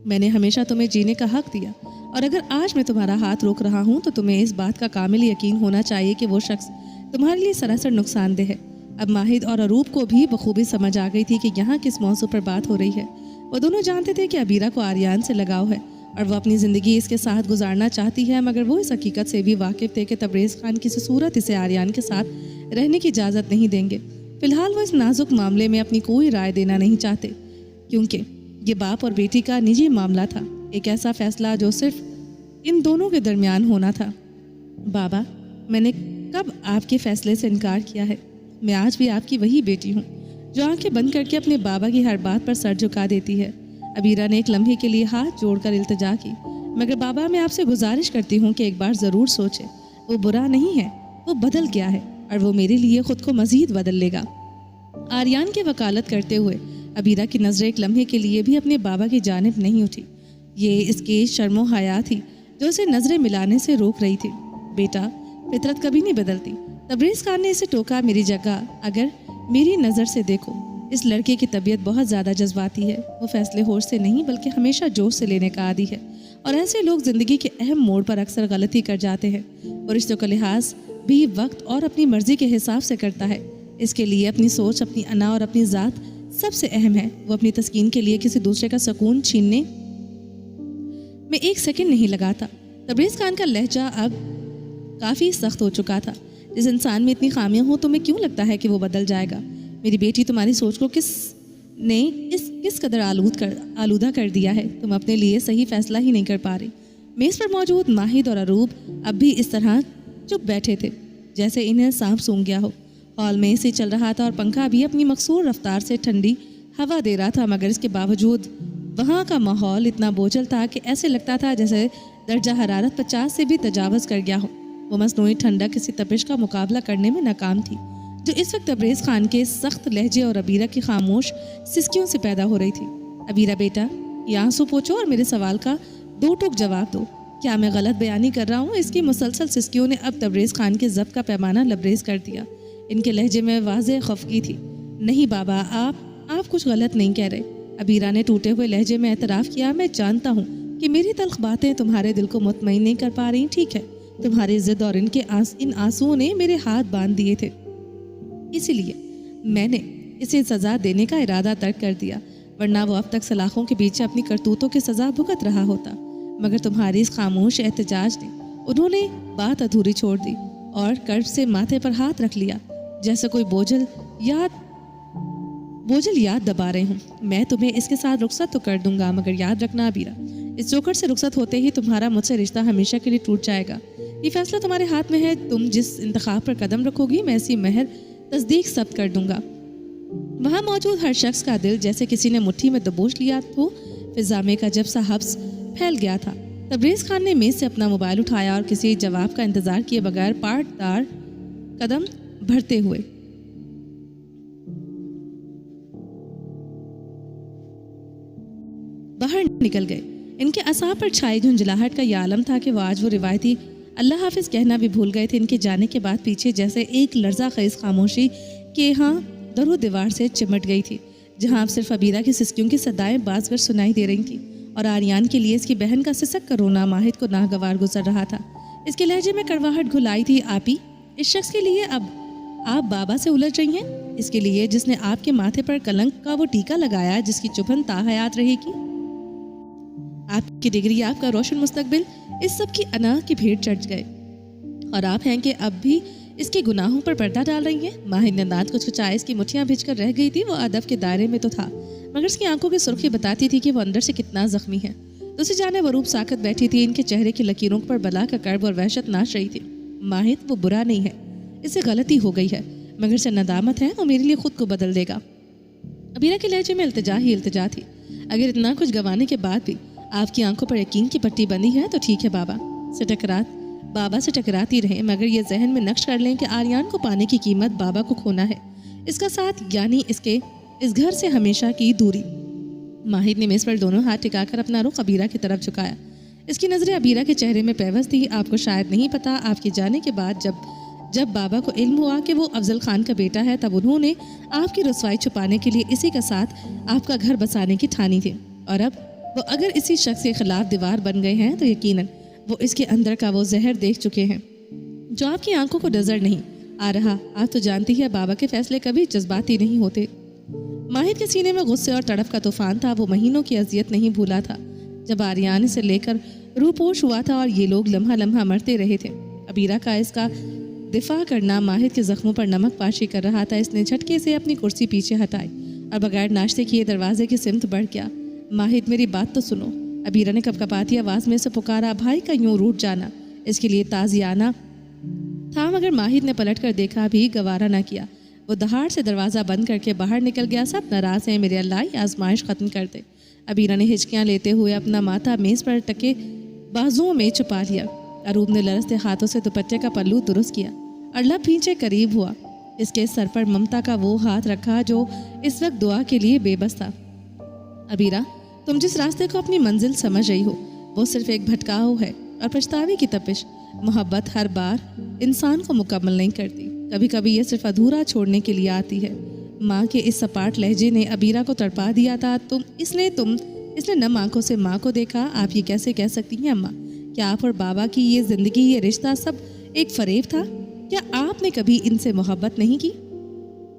मैंने हमेशा तुम्हें जीने का हक दिया, और अगर आज मैं तुम्हारा हाथ रोक रहा हूँ तो तुम्हें इस बात का कामिल यकीन होना चाहिए कि वो शख्स तुम्हारे लिए सरासर नुकसानदेह है। अब माहिद और अरूप को भी बखूबी समझ आ गई थी कि यहाँ किस मौजू पर बात हो रही है। वो दोनों जानते थे कि अबीरा को आर्यान से लगाव है और वो अपनी ज़िंदगी इसके साथ गुजारना चाहती है, मगर वो इस हकीकत से भी वाकिफ़ थे कि तबरेज़ खान किसी सूरत इसे आर्यान के साथ रहने की इजाज़त नहीं देंगे। फ़िलहाल वो इस नाजुक मामले में अपनी कोई राय देना नहीं चाहते, क्योंकि ये बाप और बेटी का निजी मामला था, एक ऐसा फ़ैसला जो सिर्फ इन दोनों के दरमियान होना था। बाबा, मैंने कब आपके फ़ैसले से इनकार किया है? मैं आज भी आपकी वही बेटी हूँ जो आंखें बंद करके अपने बाबा की हर बात पर सर झुका देती है। अबीरा ने एक लम्हे के लिए हाथ जोड़कर इल्तिजा की, मगर बाबा, मैं आपसे गुजारिश करती हूँ कि एक बार ज़रूर सोचें। वो बुरा नहीं है, वो बदल गया है और वो मेरे लिए ख़ुद को मज़ीद बदल लेगा। आर्यान की वकालत करते हुए अबीरा की नज़रें एक लम्हे के लिए भी अपने बाबा की जानिब नहीं उठी। ये इसके शर्मो हया थी जो उसे नज़रें मिलाने से रोक रही थी। बेटा, फितरत कभी नहीं बदलती। तबरेज़ खान ने इसे टोका। मेरी जगह अगर मेरी नज़र से देखो, इस लड़के की तबीयत बहुत ज़्यादा जज्बाती है। वो फैसले होश से नहीं बल्कि हमेशा जोश से लेने का आदी है, और ऐसे लोग ज़िंदगी के अहम मोड़ पर अक्सर गलती कर जाते हैं। और रिश्तों का लिहाज भी वक्त और अपनी मर्ज़ी के हिसाब से करता है। इसके लिए अपनी सोच, अपनी अना और अपनी ज़ात सबसे अहम है। वो अपनी तस्कीन के लिए किसी दूसरे का सुकून छीनने में एक सेकंड नहीं लगाता। तबरेज़ खान का लहजा अब काफ़ी सख्त हो चुका था। जिस इंसान में इतनी खामियां हो, तुम्हें क्यों लगता है कि वो बदल जाएगा? मेरी बेटी तुम्हारी सोच को किस कदर आलूदा कर दिया है। तुम अपने लिए सही फैसला ही नहीं कर पा रही। मेज़ पर मौजूद माहिद और अरूप अब भी इस तरह चुप बैठे थे जैसे इन्हें सांप सूंघ गया हो। हॉल में एसी चल रहा था और पंखा भी अपनी मकसूर रफ्तार से ठंडी हवा दे रहा था, मगर इसके बावजूद वहाँ का माहौल इतना बोझल था कि ऐसे लगता था जैसे दर्जा हरारत 50 से भी तजावज़ कर गया हो। वो मसनूई ठंडक किसी तपिश का मुकाबला करने में नाकाम थी जो इस वक्त तबरेज़ खान के सख्त लहजे और अबीरा की खामोश सिसकियों से पैदा हो रही थी। अबीरा बेटा, ये आंसू पोंछो और मेरे सवाल का 2 टूक जवाब दो। क्या मैं गलत बयानी कर रहा हूँ? इसकी मुसलसल सिसकियों ने अब तबरेज़ खान के ज़ब्त का पैमाना लबरेज़ कर दिया। इनके लहजे में वाज़ेह खफगी थी। नहीं बाबा, आप कुछ गलत नहीं कह रहे। अबीरा ने टूटे हुए लहजे में एतराफ़ किया। मैं जानता हूँ कि मेरी तल्ख बातें तुम्हारे दिल को मुतमईन नहीं कर पा रही। ठीक है, तुम्हारी जिद और इन आंसुओं ने मेरे हाथ बांध दिए थे, इसीलिए मैंने इसे सज़ा देने का इरादा तर्क कर दिया, वरना वो अब तक सलाखों के पीछे अपनी करतूतों की सज़ा भुगत रहा होता। मगर तुम्हारी इस खामोश एहतजाज ने उन्होंने बात अधूरी छोड़ दी और कर्ब से माथे पर हाथ रख लिया, जैसे कोई बोझल याद दबा रहे हूँ। मैं तुम्हें इसके साथ रुखसत तो कर दूंगा, मगर याद रखना अबीरा, इस जोकर से रुखसत होते ही तुम्हारा मुझसे रिश्ता हमेशा के लिए टूट जाएगा। ये फैसला तुम्हारे हाथ में है। तुम जिस इंतखाब पर कदम रखोगी, मैं ऐसी महर तस्दीक सब्त कर दूंगा। वहाँ मौजूद हर शख्स का दिल जैसे किसी ने मुट्ठी में दबोच लिया हो। फिजा में का जब सा हब्स फैल गया था। तबरेज़ खान ने मेज़ से अपना मोबाइल उठाया और किसी जवाब का इंतज़ार किए बगैर पाटदार कदम भरते हुए बाहर निकल गए। इनके असाब पर छाई झुंझलाहट का यह आलम था कि वो आज वो रिवायती अल्लाह हाफिज़ कहना भी भूल गए थे। इनके जाने के बाद पीछे जैसे एक लर्जा ख़ेज़ खामोशी के यहाँ दरो दीवार से चिमट गई थी, जहाँ अब सिर्फ अबीरा की सिसकियों की सदाएं बाज़गर सुनाई दे रही थी और आर्यान के लिए इसकी बहन का सिसक कर रोना माहिद को नागवार गुजर रहा था। इसके लहजे में कड़वाहट घुलाई थी। आपी, इस शख्स के लिए अब आप बाबा से उलझ रही हैं, इसके लिए जिसने आपके माथे पर कलंक का वो टीका लगाया, जिसकी चुभन ताहयात रहेगी। आपकी डिग्री, आपका रोशन मुस्तकबिल, इस सब की अना की भेंट चढ़ गए और आप हैं कि अब भी इसके गुनाहों पर पर्दा डाल रही हैं। माहिद ने दांत को छुचाए, इसकी मुठ्ठियां भिजकर रह गई थी। वो अदब के दायरे में तो था, मगर इसकी आंखों की सुर्खी बताती थी कि वो अंदर से कितना जख्मी है। दूसरी जाने वो रूप साकत बैठी थी, इनके चेहरे की लकीरों पर बला का कर्ब और वहशत नाच रही थी। माहिद, वो बुरा नहीं है, इससे गलती हो गई है, मगर से नदामत है, वो मेरे लिए खुद को बदल देगा। अबीरा के लहजे में इल्तिजा ही इल्तिजा थी। अगर इतना कुछ गंवाने के बाद भी आपकी आंखों पर यकीन की पट्टी बंधी है तो ठीक है, बाबा से टकराती रहें, मगर ये जहन में नक्श कर लें कि आर्यान को पाने की कीमत बाबा को खोना है, इसका साथ यानी इसके इस घर से हमेशा की दूरी। माहिद ने मेज़ पर दोनों हाथ टिकाकर अपना रुख अबीरा की तरफ झुकाया। इसकी नज़रें अबीरा के चेहरे में पैवस थी। आपको शायद नहीं पता, आपके जाने के बाद जब बाबा को इल्म हुआ कि वो अफजल खान का बेटा है, तब उन्होंने आपकी रुसवाई छुपाने के लिए इसी का साथ आपका घर बसाने की ठानी थी। और अब वो अगर इसी शख्स के खिलाफ दीवार बन गए हैं तो यकीनन वो इसके अंदर का वो जहर देख चुके हैं जो आपकी आंखों को नजर नहीं आ रहा। आप तो जानती है बाबा के फैसले कभी जज्बाती नहीं होते। माहिद के सीने में गुस्से और तड़प का तूफान था। वो महीनों की अजियत नहीं भूला था जब आर्यान से लेकर रूपोश हुआ था और ये लोग लम्हा लम्हा मरते रहे थे। अबीरा का इसका दिफा करना माहिद के जख्मों पर नमक पाशी कर रहा था। इसने झटके से अपनी कुर्सी पीछे हटाई और बगैर नाश्ते किए दरवाजे की सिमत बढ़ गया। माहिद, मेरी बात तो सुनो। अबीरा ने कपकपाती आवाज़ में से पुकारा। भाई का यूं रूठ जाना इसके लिए ताज़ियाना था, मगर माहिद ने पलट कर देखा भी गवारा ना किया। वो दहाड़ से दरवाज़ा बंद करके बाहर निकल गया। सब नाराज़ हैं, मेरे अल्लाह, ये आजमाइश ख़त्म कर दे। अबीरा ने हिचकियाँ लेते हुए अपना माथा मेज़ पर टके बाजुओं में छुपा लिया। अरूब ने लरसते हाथों से दुपट्टे का पल्लू दुरुस्त किया और लब पीछे करीब हुआ। इसके सर पर ममता का वो हाथ रखा जो इस वक्त दुआ के लिए बेबस था। अबीरा, तुम जिस रास्ते को अपनी मंजिल समझ रही हो वो सिर्फ एक भटकाव है और पछतावे की तपिश। मोहब्बत हर बार इंसान को मुकम्मल नहीं करती, कभी कभी ये सिर्फ अधूरा छोड़ने के लिए आती है। माँ के इस सपाट लहजे ने अबीरा को तड़पा दिया था। इसने नम आंखों से माँ को देखा। आप ये कैसे कह सकती हैं अम्मा? क्या आप और बाबा की ये ज़िंदगी, ये रिश्ता सब एक फरेब था? क्या आपने कभी इनसे मोहब्बत नहीं की?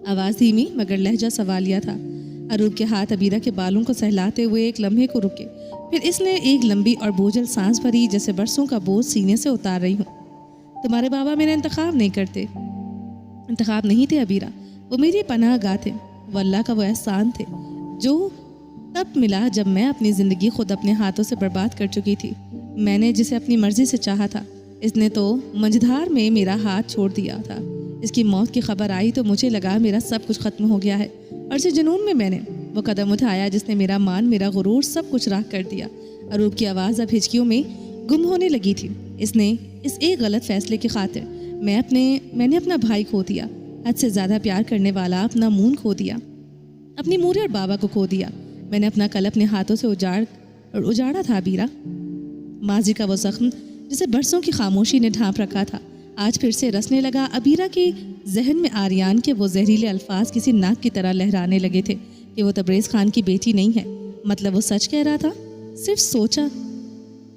आवाज़ धीमी मगर लहजा सवालिया था। अरूब के हाथ अबीरा के बालों को सहलाते हुए एक लम्हे को रुके। फिर इसने एक लंबी और बोझल सांस भरी, जैसे बरसों का बोझ सीने से उतार रही हूँ। तुम्हारे बाबा मेरा इंतखाब नहीं थे अबीरा, वो मेरी पनाह गाह थे। वो अल्लाह का वो एहसान थे जो तब मिला जब मैं अपनी ज़िंदगी खुद अपने हाथों से बर्बाद कर चुकी थी। मैंने जिसे अपनी मर्ज़ी से चाहा था, इसने तो मंझधार में मेरा हाथ छोड़ दिया था। इसकी मौत की खबर आई तो मुझे लगा मेरा सब कुछ ख़त्म हो गया है, और इस जुनून में मैंने वो कदम उठाया जिसने मेरा मान, मेरा गुरूर सब कुछ राख कर दिया। अरूब की आवाज़ अब हिचकियों में गुम होने लगी थी। इसने इस एक गलत फैसले की खातिर मैंने अपना भाई खो दिया, हद से ज़्यादा प्यार करने वाला अपना मून खो दिया, अपनी मूरी और बाबा को खो दिया। मैंने अपना कल अपने हाथों से उजाड़ा था अबीरा। माजी का वो जख्म जिसे बरसों की खामोशी ने ढांप रखा था आज फिर से रसने लगा। अबीरा के जहन में आर्यान के वो जहरीले अल्फाज किसी नाक की तरह लहराने लगे थे कि वो तबरेज़ खान की बेटी नहीं है। मतलब वो सच कह रहा था, सिर्फ सोचा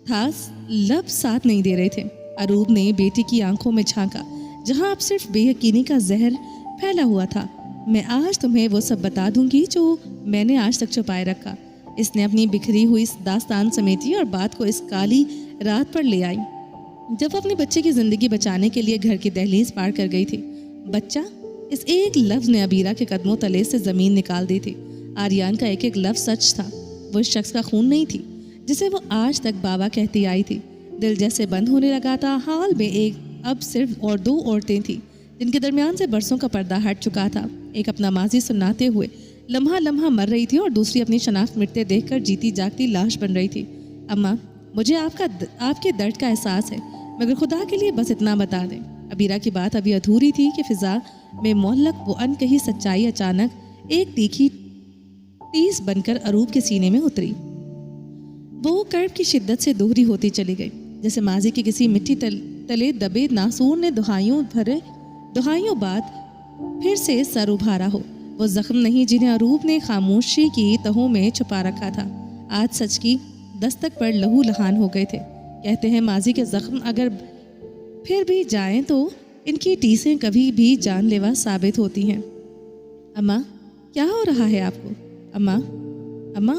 था, लब साथ नहीं दे रहे थे। अरूब ने बेटी की आंखों में झांका जहां अब सिर्फ बेयकीनी का जहर फैला हुआ था। मैं आज तुम्हें वो सब बता दूंगी जो मैंने आज तक छुपाए रखा। इसने अपनी बिखरी हुई दास्तान समेटी और बात को इस काली रात पर ले आई जब वो अपने बच्चे की जिंदगी बचाने के लिए घर की दहलीज पार कर गई थी। बच्चा, इस एक लफ्ज ने अबीरा के कदमों तले से जमीन निकाल दी थी। आर्यान का एक एक लफ्ज सच था। वो इस शख्स का खून नहीं थी जिसे वो आज तक बाबा कहती आई थी। दिल जैसे बंद होने लगा था। हाल में एक अब सिर्फ और दो औरतें थीं जिनके दरमियान से बरसों का पर्दा हट चुका था। एक अपना माजी सुनाते हुए लम्हा लम्हा मर रही थी और दूसरी अपनी शनाख्त मिटते देखकर जीती जागती लाश बन रही थी। अम्मा, मुझे आपके दर्द का एहसास है, मगर खुदा के लिए बस इतना बता दें। अबीरा की बात अभी अधूरी थी कि फिजा में मोहल्लक वो अनकही सच्चाई अचानक एक तीखी तीस बनकर अरूब के सीने में उतरी। वो कर्ब की शिद्दत से दोहरी होती चली गई, जैसे माजी की किसी मिट्टी तले दबे नासूर ने दुहाइयों बाद फिर से सर उभारा हो। वो जख्म नहीं जिन्हें अरूब ने खामोशी की तहों में छुपा रखा था, आज सच की दस्तक पर लहू लहान हो गए थे। कहते हैं माजी के जख्म अगर फिर भी जाएं तो इनकी टीसें कभी भी जानलेवा साबित होती हैं। अम्मा, क्या हो रहा है आपको? अम्मा, अम्मा।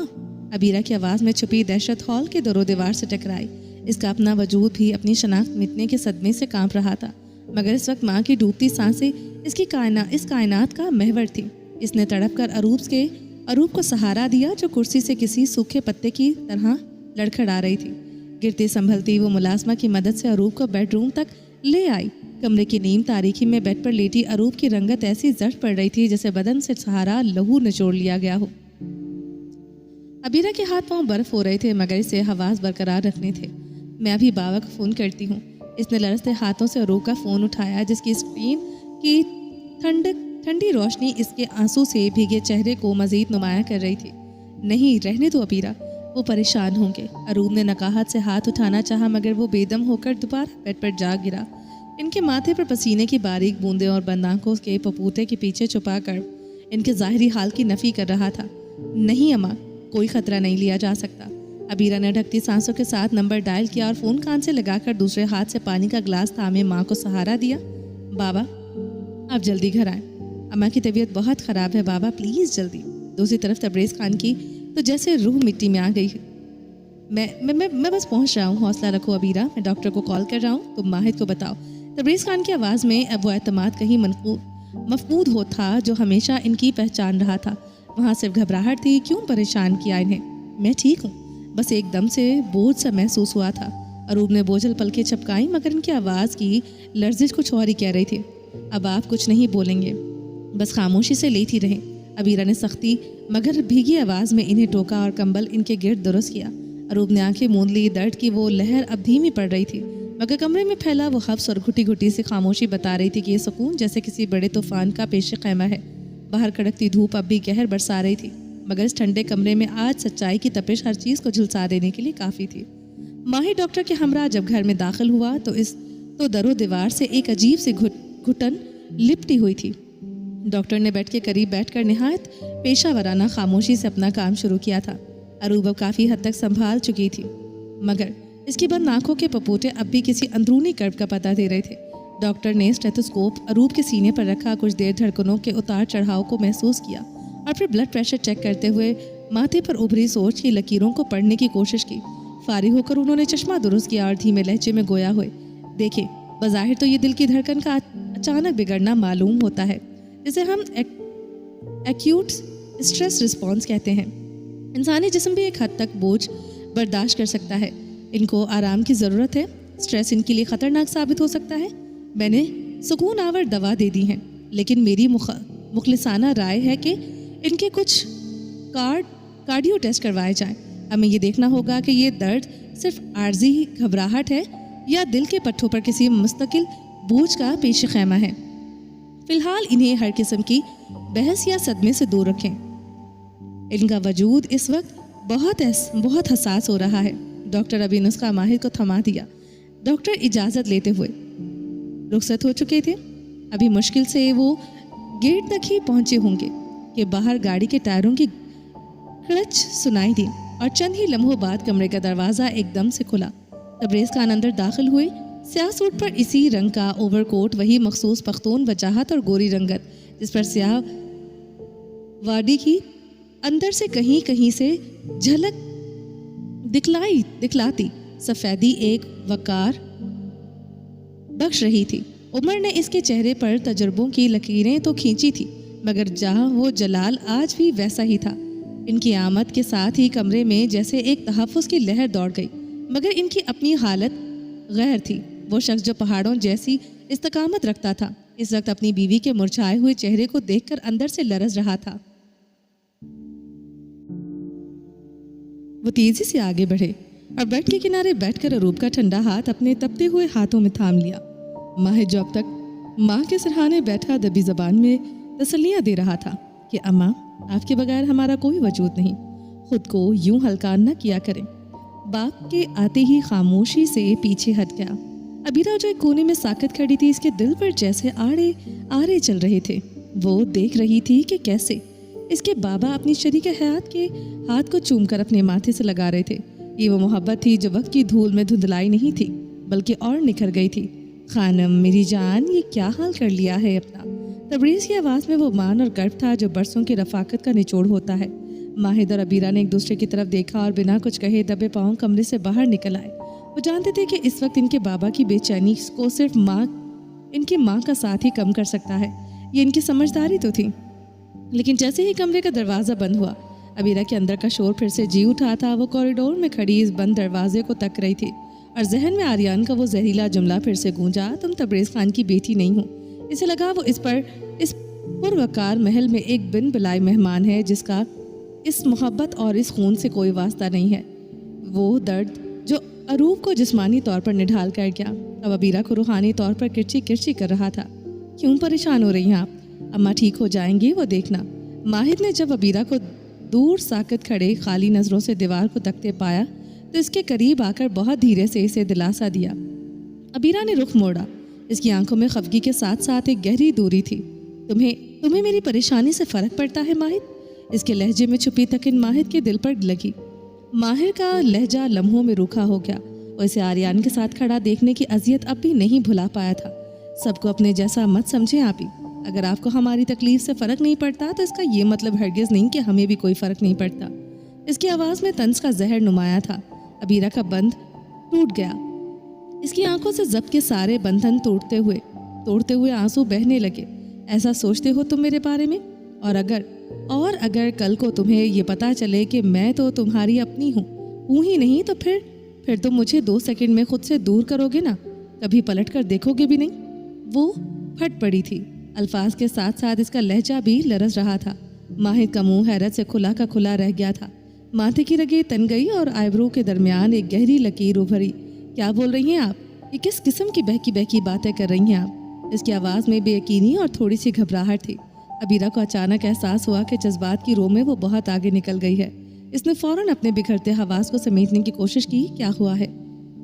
अबीरा की आवाज़ में छुपी दहशत हॉल के दरो दीवार से टकराई। इसका अपना वजूद भी अपनी शनाख्त मिटने के सदमे से कांप रहा था, मगर इस वक्त माँ की डूबती सांसें इस कायनात का महवर थी। इसने तड़प कर अरूब को सहारा दिया जो कुर्सी से किसी सूखे पत्ते की तरह लड़खड़ा रही थी। गिरती संभलती वो मुलाजमा की मदद से अरूब को बेडरूम तक ले आई। कमरे की नीम तारीखी में बेड पर लेटी अरूब की रंगत ऐसी जर्द पड़ रही थी जैसे बदन से सहारा लहू निचोड़ लिया गया हो। अबीरा के हाथ पांव बर्फ हो रहे थे, मगर इसे हवास बरकरार रखने थे। मैं अभी बाबा को फ़ोन करती हूँ। इसने लरसते हाथों से अरूब का फ़ोन उठाया, जिसकी स्क्रीन की ठंडी रोशनी इसके आंसू से भीगे चेहरे को मजीद नुमाया कर रही थी। नहीं, रहने दो अबीरा, वो परेशान होंगे। अरूब ने नकाहत से हाथ उठाना चाहा, मगर वो बेदम होकर दोबारा बेड पर जा गिरा। इनके माथे पर पसीने की बारीक बूंदें और बंद आंखों के पपूते के पीछे छुपा कर इनके ज़ाहिरी हाल की नफ़ी कर रहा था। नहीं अम्मा, कोई ख़तरा नहीं लिया जा सकता। अबीरा ने ढकती सांसों के साथ नंबर डायल किया और फ़ोन कान से लगाकर दूसरे हाथ से पानी का गिलास थामे माँ को सहारा दिया। बाबा, आप जल्दी घर आएँ, अम्मा की तबीयत बहुत ख़राब है बाबा, प्लीज़ जल्दी। दूसरी तरफ तबरेज़ खान की तो जैसे रूह मिट्टी में आ गई। मैं बस पहुंच रहा हूँ, हौसला रखो अबीरा, मैं डॉक्टर को कॉल कर रहा हूँ, तुम माहिद को बताओ। तबरेज़ खान की आवाज़ में अब वो एतमाद कहीं मफकूद हो था जो हमेशा इनकी पहचान रहा था। वहाँ सिर्फ घबराहट थी। क्यों परेशान किया इन्हें? मैं ठीक हूँ, बस एकदम से बोझ सा महसूस हुआ था। अरूब ने बोझल पलकें झपकाई, मगर इनकी आवाज़ की लर्जिश कुछ और ही कह रही थी। अब आप कुछ नहीं बोलेंगे, बस खामोशी से लेटी रहें। अबीरा ने सख्ती मगर भीगी आवाज़ में इन्हें टोका और कंबल इनके गिर्द दुरुस्त किया। अरूब ने आंखें मूंद ली। दर्द की वो लहर अब धीमी पड़ रही थी, मगर कमरे में फैला वो हफ्स और घुटी घुटी से खामोशी बता रही थी कि ये सुकून जैसे किसी बड़े तूफान का पेश ख़ैमा है। बाहर कड़कती धूप अब भी कहर बरसा रही थी, मगर इस ठंडे कमरे में आज सच्चाई की तपिश हर चीज़ को झुलसा देने के लिए काफ़ी थी। माहिर डॉक्टर के हमरा जब घर में दाखिल हुआ तो दरो दीवार से एक अजीब सी घुटन लिपटी हुई थी। डॉक्टर ने बेड के करीब बैठकर निहायत पेशावराना खामोशी से अपना काम शुरू किया था। अरूब अब काफ़ी हद तक संभाल चुकी थी, मगर इसकी बंद आंखों के पपोटे अब भी किसी अंदरूनी कर्ब का पता दे रहे थे। डॉक्टर ने स्टेथोस्कोप अरूब के सीने पर रखा, कुछ देर धड़कनों के उतार चढ़ाव को महसूस किया और फिर ब्लड प्रेशर चेक करते हुए माथे पर उभरी सोच की लकीरों को पढ़ने की कोशिश की। फारिग होकर उन्होंने चश्मा दुरुस्त किया और धीमे लहजे में गोया हुए, देखिए, बज़ाहिर तो ये दिल की धड़कन का अचानक बिगड़ना मालूम होता है, जिसे हम एक्यूट स्ट्रेस रिस्पॉन्स कहते हैं। इंसानी जिस्म भी एक हद तक बोझ बर्दाश्त कर सकता है। इनको आराम की ज़रूरत है। स्ट्रेस इनके लिए ख़तरनाक साबित हो सकता है। मैंने सुकून आवर दवा दे दी हैं, लेकिन मेरी मुखलिसाना राय है कि इनके कुछ कार्डियो टेस्ट करवाए जाएं। हमें ये देखना होगा कि ये दर्द सिर्फ आर्जी घबराहट है या दिल के पट्टों पर किसी मुस्तकिल बोझ का पेश खैमा है। फिलहाल इन्हें हर किस्म की बहस या सदमे से दूर रखें। इनका वजूद इस वक्त बहुत हसास हो रहा है। डॉक्टर अभी नुस्खा माहिर को थमा दिया। डॉक्टर इजाज़त लेते हुए रुखसत हो चुके थे। अभी मुश्किल से वो गेट तक ही पहुंचे होंगे कि बाहर गाड़ी के टायरों की खड़च सुनाई दी और चंद ही लम्हों बाद कमरे का दरवाज़ा एकदम से खुला। तबरेज़ खान अंदर दाखिल हुए سیاہ سوٹ پر اسی رنگ کا اوور کوٹ، وہی مخصوص پختون وجاہت اور گوری رنگت جس پر سیاہ واڈی کی اندر سے کہیں کہیں سے جھلک دکھلاتی سفیدی ایک وقار بخش رہی تھی۔ عمر نے اس کے چہرے پر تجربوں کی لکیریں تو کھینچی تھی، مگر جہاں وہ جلال آج بھی ویسا ہی تھا۔ ان کی آمد کے ساتھ ہی کمرے میں جیسے ایک تحفظ کی لہر دوڑ گئی، مگر ان کی اپنی حالت غیر تھی۔ وہ شخص جو پہاڑوں جیسی استقامت رکھتا تھا اس وقت اپنی بیوی کے مرجھائے ہوئے چہرے کو دیکھ کر اندر سے لرز رہا تھا۔ وہ تیزی سے آگے بڑھے اور بیڈ کے کنارے بیٹھ کر اروب کا ٹھنڈا ہاتھ اپنے تپتے ہوئے ہاتھوں میں تھام لیا۔ ماہر جو اب تک ماں کے سرہانے بیٹھا دبی زبان میں تسلیاں دے رہا تھا کہ اماں، آپ کے بغیر ہمارا کوئی وجود نہیں، خود کو یوں ہلکا نہ کیا کریں۔ باپ کے آتے ہی خاموشی سے پیچھے ہٹ گیا۔ ابیرہ جو ایک کونے میں ساکت کھڑی تھی، اس کے دل پر جیسے آڑے چل رہے تھے۔ وہ دیکھ رہی تھی کہ کیسے اس کے بابا اپنی شریک حیات کے ہاتھ کو چوم کر اپنے ماتھے سے لگا رہے تھے۔ یہ وہ محبت تھی جو وقت کی دھول میں دھندلائی نہیں تھی بلکہ اور نکھر گئی تھی۔ خانم میری جان، یہ کیا حال کر لیا ہے اپنا؟ تبریز کی آواز میں وہ مان اور گرو تھا جو برسوں کی رفاقت کا نچوڑ ہوتا ہے۔ ماہد اور ابیرہ نے ایک دوسرے کی طرف دیکھا اور بنا کچھ کہے دبے پاؤں کمرے سے باہر نکل آئے۔ وہ جانتے تھے کہ اس وقت ان کے بابا کی بے چینی کو صرف ان کی ماں کا ساتھ ہی کم کر سکتا ہے۔ یہ ان کی سمجھداری تو تھی، لیکن جیسے ہی کمرے کا دروازہ بند ہوا، ابیرہ کے اندر کا شور پھر سے جی اٹھا تھا۔ وہ کوریڈور میں کھڑی اس بند دروازے کو تک رہی تھی اور ذہن میں آریان کا وہ زہریلا جملہ پھر سے گونجا، تم تبریز خان کی بیٹی نہیں ہو۔ اسے لگا وہ اس پروقار محل میں ایک بن بلائی مہمان ہے جس کا اس محبت اور اس خون سے کوئی واسطہ نہیں ہے۔ وہ درد جو اروب کو جسمانی طور پر نڈھال کر گیا اب ابیرہ کو روحانی طور پر کرچی کر رہا تھا۔ کیوں پریشان ہو رہی ہیں آپ؟ اماں ٹھیک ہو جائیں گی، وہ دیکھنا۔ ماہد نے جب ابیرہ کو دور ساکت کھڑے خالی نظروں سے دیوار کو تکتے پایا تو اس کے قریب آ کر بہت دھیرے سے اسے دلاسا دیا۔ ابیرہ نے رخ موڑا۔ اس کی آنکھوں میں خفگی کے ساتھ ساتھ ایک گہری دوری تھی۔ تمہیں میری پریشانی سے فرق پڑتا ہے ماہد؟ اس کے لہجے میں چھپی تکن ماہد کے دل پر لگی۔ ماہر کا لہجہ لمحوں میں روکھا ہو گیا۔ وہ اسے آریان کے ساتھ کھڑا دیکھنے کی اذیت اب بھی نہیں بھلا پایا تھا۔ سب کو اپنے جیسا مت سمجھیں آپ ہی۔ اگر آپ کو ہماری تکلیف سے فرق نہیں پڑتا تو اس کا یہ مطلب ہرگز نہیں کہ ہمیں بھی کوئی فرق نہیں پڑتا۔ اس کی آواز میں طنز کا زہر نمایاں تھا۔ ابیرہ کا بند ٹوٹ گیا۔ اس کی آنکھوں سے ضبط کے سارے بندھن توڑتے ہوئے آنسو بہنے لگے۔ ایسا سوچتے ہو تم میرے بارے میں؟ اور اگر کل کو تمہیں یہ پتا چلے کہ میں تو تمہاری اپنی ہوں ہی نہیں تو پھر تم مجھے 2 سیکنڈ میں خود سے دور کرو گے نا؟ کبھی پلٹ کر دیکھو گے بھی نہیں؟ وہ پھٹ پڑی تھی۔ الفاظ کے ساتھ ساتھ اس کا لہجہ بھی لرز رہا تھا۔ ماہد کا منہ حیرت سے کھلا کا کھلا رہ گیا تھا۔ ماتھے کی رگیں تن گئی اور آئیبرو کے درمیان ایک گہری لکیر ابھری۔ کیا بول رہی ہیں آپ؟ یہ کس قسم کی بہکی باتیں کر رہی ہیں آپ؟ اس کی آواز میں بے یقینی اور تھوڑی سی گھبراہٹ تھی۔ ابیرہ کو اچانک احساس ہوا کہ جذبات کی رو میں وہ بہت آگے نکل گئی ہے۔ اس نے فوراً اپنے بکھرتے حواس کو سمیٹنے کی کوشش کی۔ کیا ہوا ہے؟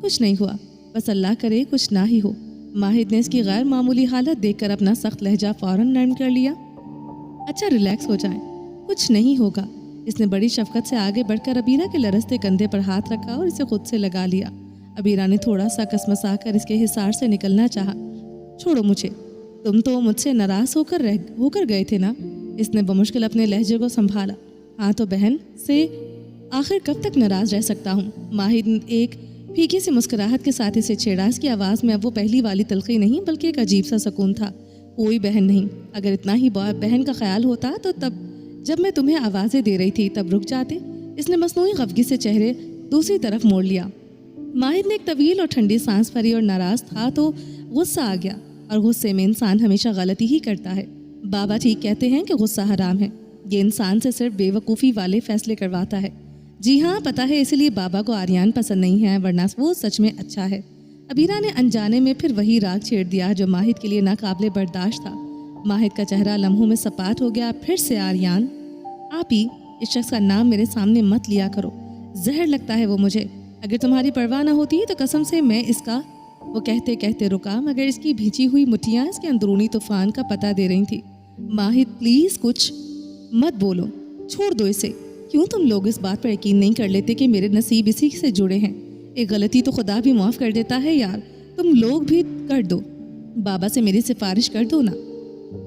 کچھ نہیں ہوا، بس اللہ کرے کچھ نہ ہی ہو۔ ماہد نے اس کی غیر معمولی حالت دیکھ کر اپنا سخت لہجہ فوراً نرم کر لیا۔ اچھا ریلیکس ہو جائیں، کچھ نہیں ہوگا۔ اس نے بڑی شفقت سے آگے بڑھ کر ابیرہ کے لرزتے کندھے پر ہاتھ رکھا اور اسے خود سے لگا لیا۔ ابیرہ نے تھوڑا سا کسمسا کر اس کے حصار سے نکلنا چاہا۔ چھوڑو مجھے، تم تو مجھ سے ناراض ہو کر گئے تھے نا؟ اس نے بمشکل اپنے لہجے کو سنبھالا۔ ہاں تو بہن سے آخر کب تک ناراض رہ سکتا ہوں؟ ماہد ایک پھیکی سی مسکراہٹ کے ساتھ اسے چھیڑا۔ اس کی آواز میں اب وہ پہلی والی تلخی نہیں بلکہ ایک عجیب سا سکون تھا۔ کوئی بہن نہیں، اگر اتنا ہی بہن کا خیال ہوتا تو تب جب میں تمہیں آوازیں دے رہی تھی تب رک جاتے۔ اس نے مصنوعی خفگی سے چہرے دوسری طرف موڑ لیا۔ ماہد نے ایک طویل اور ٹھنڈی سانس بھری اور ناراض تھا تو غصہ آ گیا، اور غصے میں انسان ہمیشہ غلطی ہی کرتا ہے۔ بابا ٹھیک کہتے ہیں کہ غصہ حرام ہے، یہ انسان سے صرف بے وقوفی والے فیصلے کرواتا ہے۔ جی ہاں پتہ ہے، اسی لیے بابا کو آریان پسند نہیں ہے، ورنہ وہ سچ میں اچھا ہے۔ ابیرہ نے انجانے میں پھر وہی راگ چھیڑ دیا جو ماہد کے لیے ناقابل برداشت تھا۔ ماہد کا چہرہ لمحوں میں سپاٹ ہو گیا۔ پھر سے آریان، آپ ہی اس شخص کا نام میرے سامنے مت لیا کرو، زہر لگتا ہے وہ مجھے۔ اگر تمہاری پرواہ نہ ہوتی تو قسم سے میں اس کا… وہ کہتے رکا، مگر اس کی بھیجی ہوئی مٹھیاں اس کے اندرونی طوفان کا پتہ دے رہی تھی۔ ماہد پلیز کچھ مت بولو، چھوڑ دو اسے۔ کیوں تم لوگ اس بات پر یقین نہیں کر لیتے کہ میرے نصیب اسی سے جڑے ہیں؟ ایک غلطی تو خدا بھی معاف کر دیتا ہے یار، तुम लोग भी कर दो, बाबा से मेरी सिफारिश कर दो ना।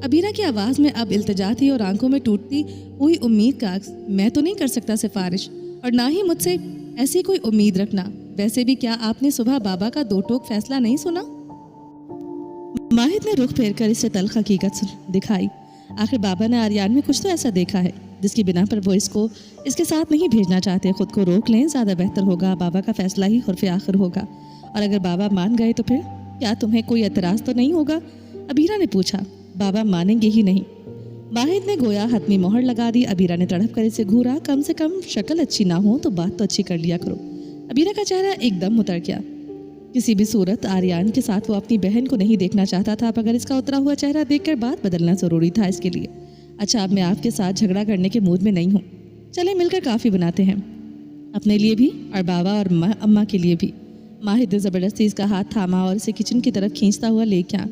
अबीरा की आवाज़ में अब इल्तिजा थी और आंखों में टूटती हुई उम्मीद का अक्स। मैं तो नहीं कर सकता सिफारिश, और ना ही मुझसे ऐसी कोई उम्मीद रखना। वैसे भी क्या आपने सुबह बाबा का दो टोक फैसला नहीं सुना? माहिद ने रुख फेर कर इसे तल्ख हकीकत दिखाई। आखिर बाबा ने आर्यान में कुछ तो ऐसा देखा है जिसकी बिना पर वो इसके साथ नहीं भेजना चाहते। खुद को रोक लें, ज़्यादा बेहतर होगा। बाबा का फैसला ही हुर्फ़े आखिर होगा, और अगर बाबा मान गए तो फिर क्या तुम्हें कोई एतराज़ तो नहीं होगा? अबीरा ने पूछा। बाबा मानेंगे ही नहीं। माहिद ने गोया हतमी मोहर लगा दी। अबीरा ने तड़प कर इसे घूरा। कम से कम शक्ल अच्छी ना हो तो बात तो अच्छी कर लिया करो। अबीरा का चेहरा एकदम उतर गया। किसी भी सूरत आर्यान के साथ वो अपनी बहन को नहीं देखना चाहता था। मगर इसका उतरा हुआ चेहरा देखकर बात बदलना ज़रूरी था इसके लिए। अच्छा, अब मैं आपके साथ झगड़ा करने के मूड में नहीं हूँ। चले मिलकर काफ़ी बनाते हैं, अपने लिए भी और बाबा और अम्मा के लिए भी। माहिद ने ज़बरदस्ती इसका हाथ थामा और इसे किचन की तरफ खींचता हुआ ले गया।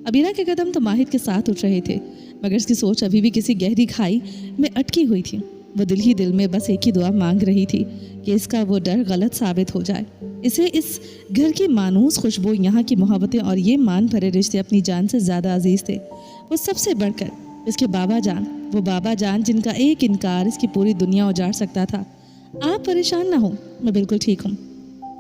अबीरा के कदम तो माहिद के साथ उठ रहे थे, मगर इसकी सोच अभी भी किसी गहरी खाई में अटकी हुई थी। वो दिल ही दिल में बस एक ही दुआ मांग रही थी कि इसका वो डर गलत साबित हो जाए। इसे इस घर की मानूस खुशबू, यहाँ की मोहब्बतें और ये मान भरे रिश्ते अपनी जान से ज़्यादा अजीज़ थे। वो सबसे बढ़कर इसके बाबा जान, वो बाबा जान जिनका एक इनकार इसकी पूरी दुनिया उजाड़ सकता था। आप परेशान ना हो, मैं बिल्कुल ठीक हूँ।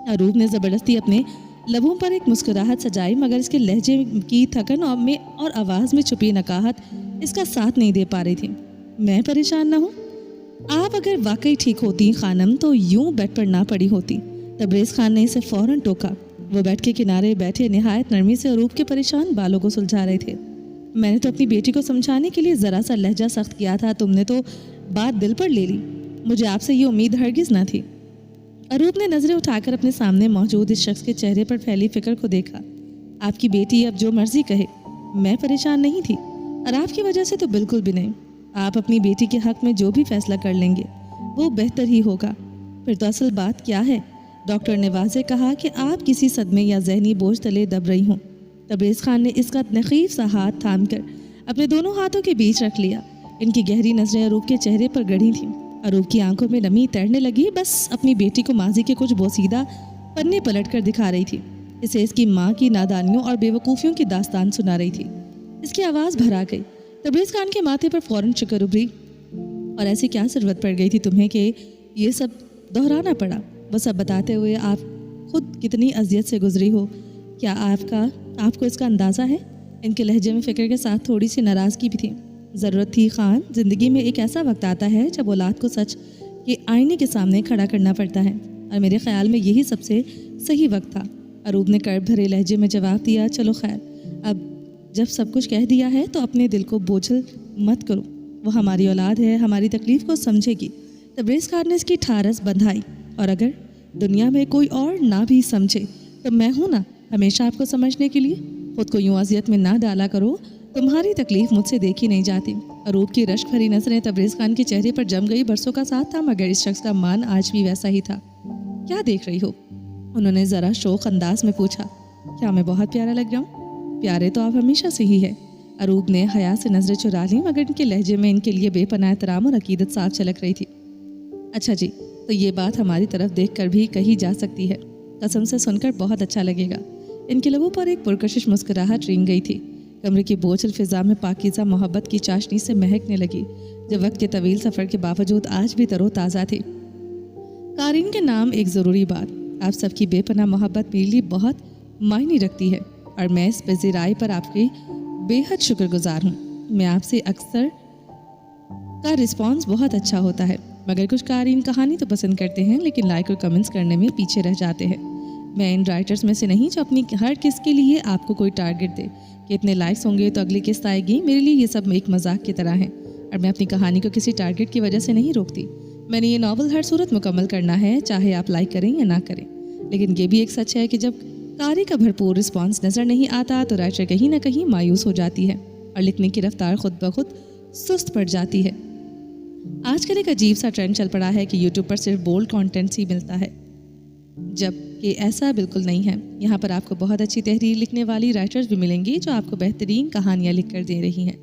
अरूप ने ज़बरदस्ती अपने लबों पर एक मुस्कुराहट सजाई, मगर इसके लहजे की थकन और आवाज़ में छुपी नकाहत इसका साथ नहीं दे पा रही थी। मैं परेशान ना हूँ? आप अगर वाकई ठीक होती खानम तो यूं बेड पर ना पड़ी होती। तबरेज़ खान ने इसे फ़ौरन टोका। वो बेड के किनारे बैठे निहायत नरमी से अरूप के परेशान बालों को सुलझा रहे थे। मैंने तो अपनी बेटी को समझाने के लिए ज़रा सा लहजा सख्त किया था, तुमने तो बात दिल पर ले ली। मुझे आपसे ये उम्मीद हरगिज़ ना थी। अरूप ने नज़रें उठाकर अपने सामने मौजूद इस शख्स के चेहरे पर फैली फिक्र को देखा। आपकी बेटी अब जो मर्जी कहे, मैं परेशान नहीं थी, और आपकी वजह से तो बिल्कुल भी नहीं। आप अपनी बेटी के हक़ में जो भी फैसला कर लेंगे वो बेहतर ही होगा। फिर तो असल बात क्या है? डॉक्टर ने वाज़े कहा कि आप किसी सदमे या जहनी बोझ तले दब रही हों। तबरेज़ खान ने इसका नखीफ सा हाथ थाम कर अपने दोनों हाथों के बीच रख लिया। इनकी गहरी नज़रें अरूप के चेहरे पर गड़ी थीं। अरूप की आंखों में नमी तैरने लगी। बस अपनी बेटी को माजी के कुछ बोसीदा पन्ने पलट कर दिखा रही थी। इसे इसकी माँ की नादानियों और बेवकूफ़ियों की दास्तान सुना रही थी। इसकी आवाज़ भरा गई। तबरेज़ खान के माथे पर फ़ौरन शिकन उभरी। और ऐसी क्या ज़रूरत पड़ गई थी तुम्हें कि ये सब दोहराना पड़ा? वो सब बताते हुए आप खुद कितनी अजियत से गुजरी हो, क्या आपको इसका अंदाज़ा है? इनके लहजे में फ़िक्र के साथ थोड़ी सी नाराज़गी भी थी। ज़रूरत थी खान, ज़िंदगी में एक ऐसा वक्त आता है जब औलाद को सच के आईने के सामने खड़ा करना पड़ता है, और मेरे ख्याल में यही सबसे सही वक्त था। अरूप ने कर्ब भरे लहजे में जवाब दिया। चलो खैर, अब जब सब कुछ कह दिया है तो अपने दिल को बोझल मत करो। वो हमारी औलाद है, हमारी तकलीफ़ को समझेगी। तबरेज़ खान ने इसकी ठारस बंधाई। और अगर दुनिया में कोई और ना भी समझे तो मैं हूँ ना, हमेशा आपको समझने के लिए। खुद को यूँ अजियत में ना डाला करो, तुम्हारी तकलीफ़ मुझसे देखी नहीं जाती। अरूप की रश्क भरी नज़रें तबरेज़ खान के चेहरे पर जम गई। बरसों का साथ था, मगर इस शख्स का मान आज भी वैसा ही था। क्या देख रही हो? उन्होंने ज़रा शौक अंदाज में पूछा। क्या मैं बहुत प्यारा लग रहा हूँ? प्यारे तो आप हमेशा से ही है। अरूप ने हया से नज़रें चुरा लीं, मगर इनके लहजे में इनके लिए बेपनाह एहतराम और अकीदत साफ झलक रही थी। अच्छा जी, तो ये बात हमारी तरफ देखकर भी कही जा सकती है। कसम से सुनकर बहुत अच्छा लगेगा। इनके लबों पर एक पुरकशिश मुस्कुराहट रेंग गई थी। कमरे की बोझल फिजा में पाकीज़ा मोहब्बत की चाशनी से महकने लगी, जो वक्त के तवील सफ़र के बावजूद आज भी तरोताज़ा थी। कारीन के नाम एक ज़रूरी बात, आप सबकी बेपनाह मोहब्बत मेरे लिए बहुत मायने रखती है, और मैं इस पज़ीराई पर आपकी बेहद शुक्रगुजार हूँ। मैं आपसे अक्सर का रिस्पॉन्स बहुत अच्छा होता है, मगर कुछ कारीन कहानी तो पसंद करते हैं लेकिन लाइक और कमेंट्स करने में पीछे रह जाते हैं। मैं इन राइटर्स में से नहीं जो अपनी हर किस्त के लिए आपको कोई टारगेट दे कि इतने लाइक्स होंगे तो अगली किस्त आएगी। मेरे लिए ये सब एक मजाक की तरह है, और मैं अपनी कहानी को किसी टारगेट की वजह से नहीं रोकती। मैंने ये नावल हर सूरत मुकम्मल करना है, चाहे आप लाइक करें या ना करें। लेकिन ये भी एक सच है कि जब कारी का भरपूर रिस्पॉन्स नज़र नहीं आता तो राइटर कहीं ना कहीं मायूस हो जाती है और लिखने की रफ्तार खुद ब खुद सुस्त पड़ जाती है। आजकल एक अजीब सा ट्रेंड चल पड़ा है कि यूट्यूब पर सिर्फ बोल्ड कंटेंट्स ही मिलता है, जबकि ऐसा बिल्कुल नहीं है। यहाँ पर आपको बहुत अच्छी तहरीर लिखने वाली राइटर्स भी मिलेंगी जो आपको बेहतरीन कहानियाँ लिख कर दे रही हैं,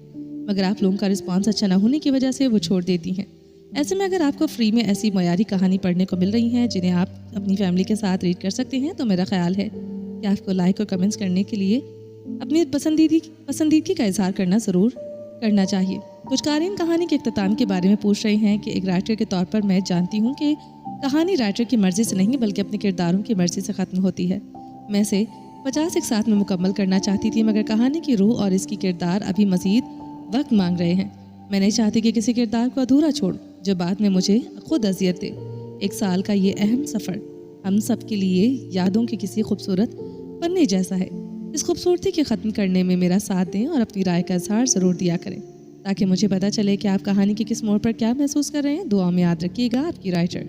मगर आप लोगों का रिस्पॉन्स अच्छा ना होने की वजह से वो छोड़ देती हैं। ऐसे में अगर आपको फ्री में ऐसी मयारी कहानी पढ़ने को मिल रही हैं जिन्हें आप अपनी फैमिली के साथ रीड कर सकते हैं, तो मेरा ख्याल है کہ آپ کو لائک اور کمنٹس کرنے کے لیے اپنی پسندیدگی کا اظہار ضرور کرنا چاہیے۔ کچھ قارئین کہانی کے اختتام کے بارے میں پوچھ رہے ہیں کہ ایک رائٹر کے طور پر میں جانتی ہوں کہ کہانی رائٹر کی مرضی سے نہیں بلکہ اپنے کرداروں کی مرضی سے ختم ہوتی ہے۔ میں اسے 50 ایک ساتھ میں مکمل کرنا چاہتی تھی، مگر کہانی کی روح اور اس کی کردار ابھی مزید وقت مانگ رہے ہیں۔ میں نہیں چاہتی کہ کسی کردار کو ادھورا چھوڑ جو بعد میں مجھے خود اذیت دے۔ 1 سال کا یہ اہم سفر ہم سب کے لیے یادوں کے کسی خوبصورت پنے جیسا ہے۔ اس خوبصورتی کے ختم کرنے میں میرا ساتھ دیں اور اپنی رائے کا اظہار ضرور دیا کریں تاکہ مجھے پتہ چلے کہ آپ کہانی کے کس موڑ پر کیا محسوس کر رہے ہیں۔ دعا میں یاد رکھیے گا، آپ کی رائٹر۔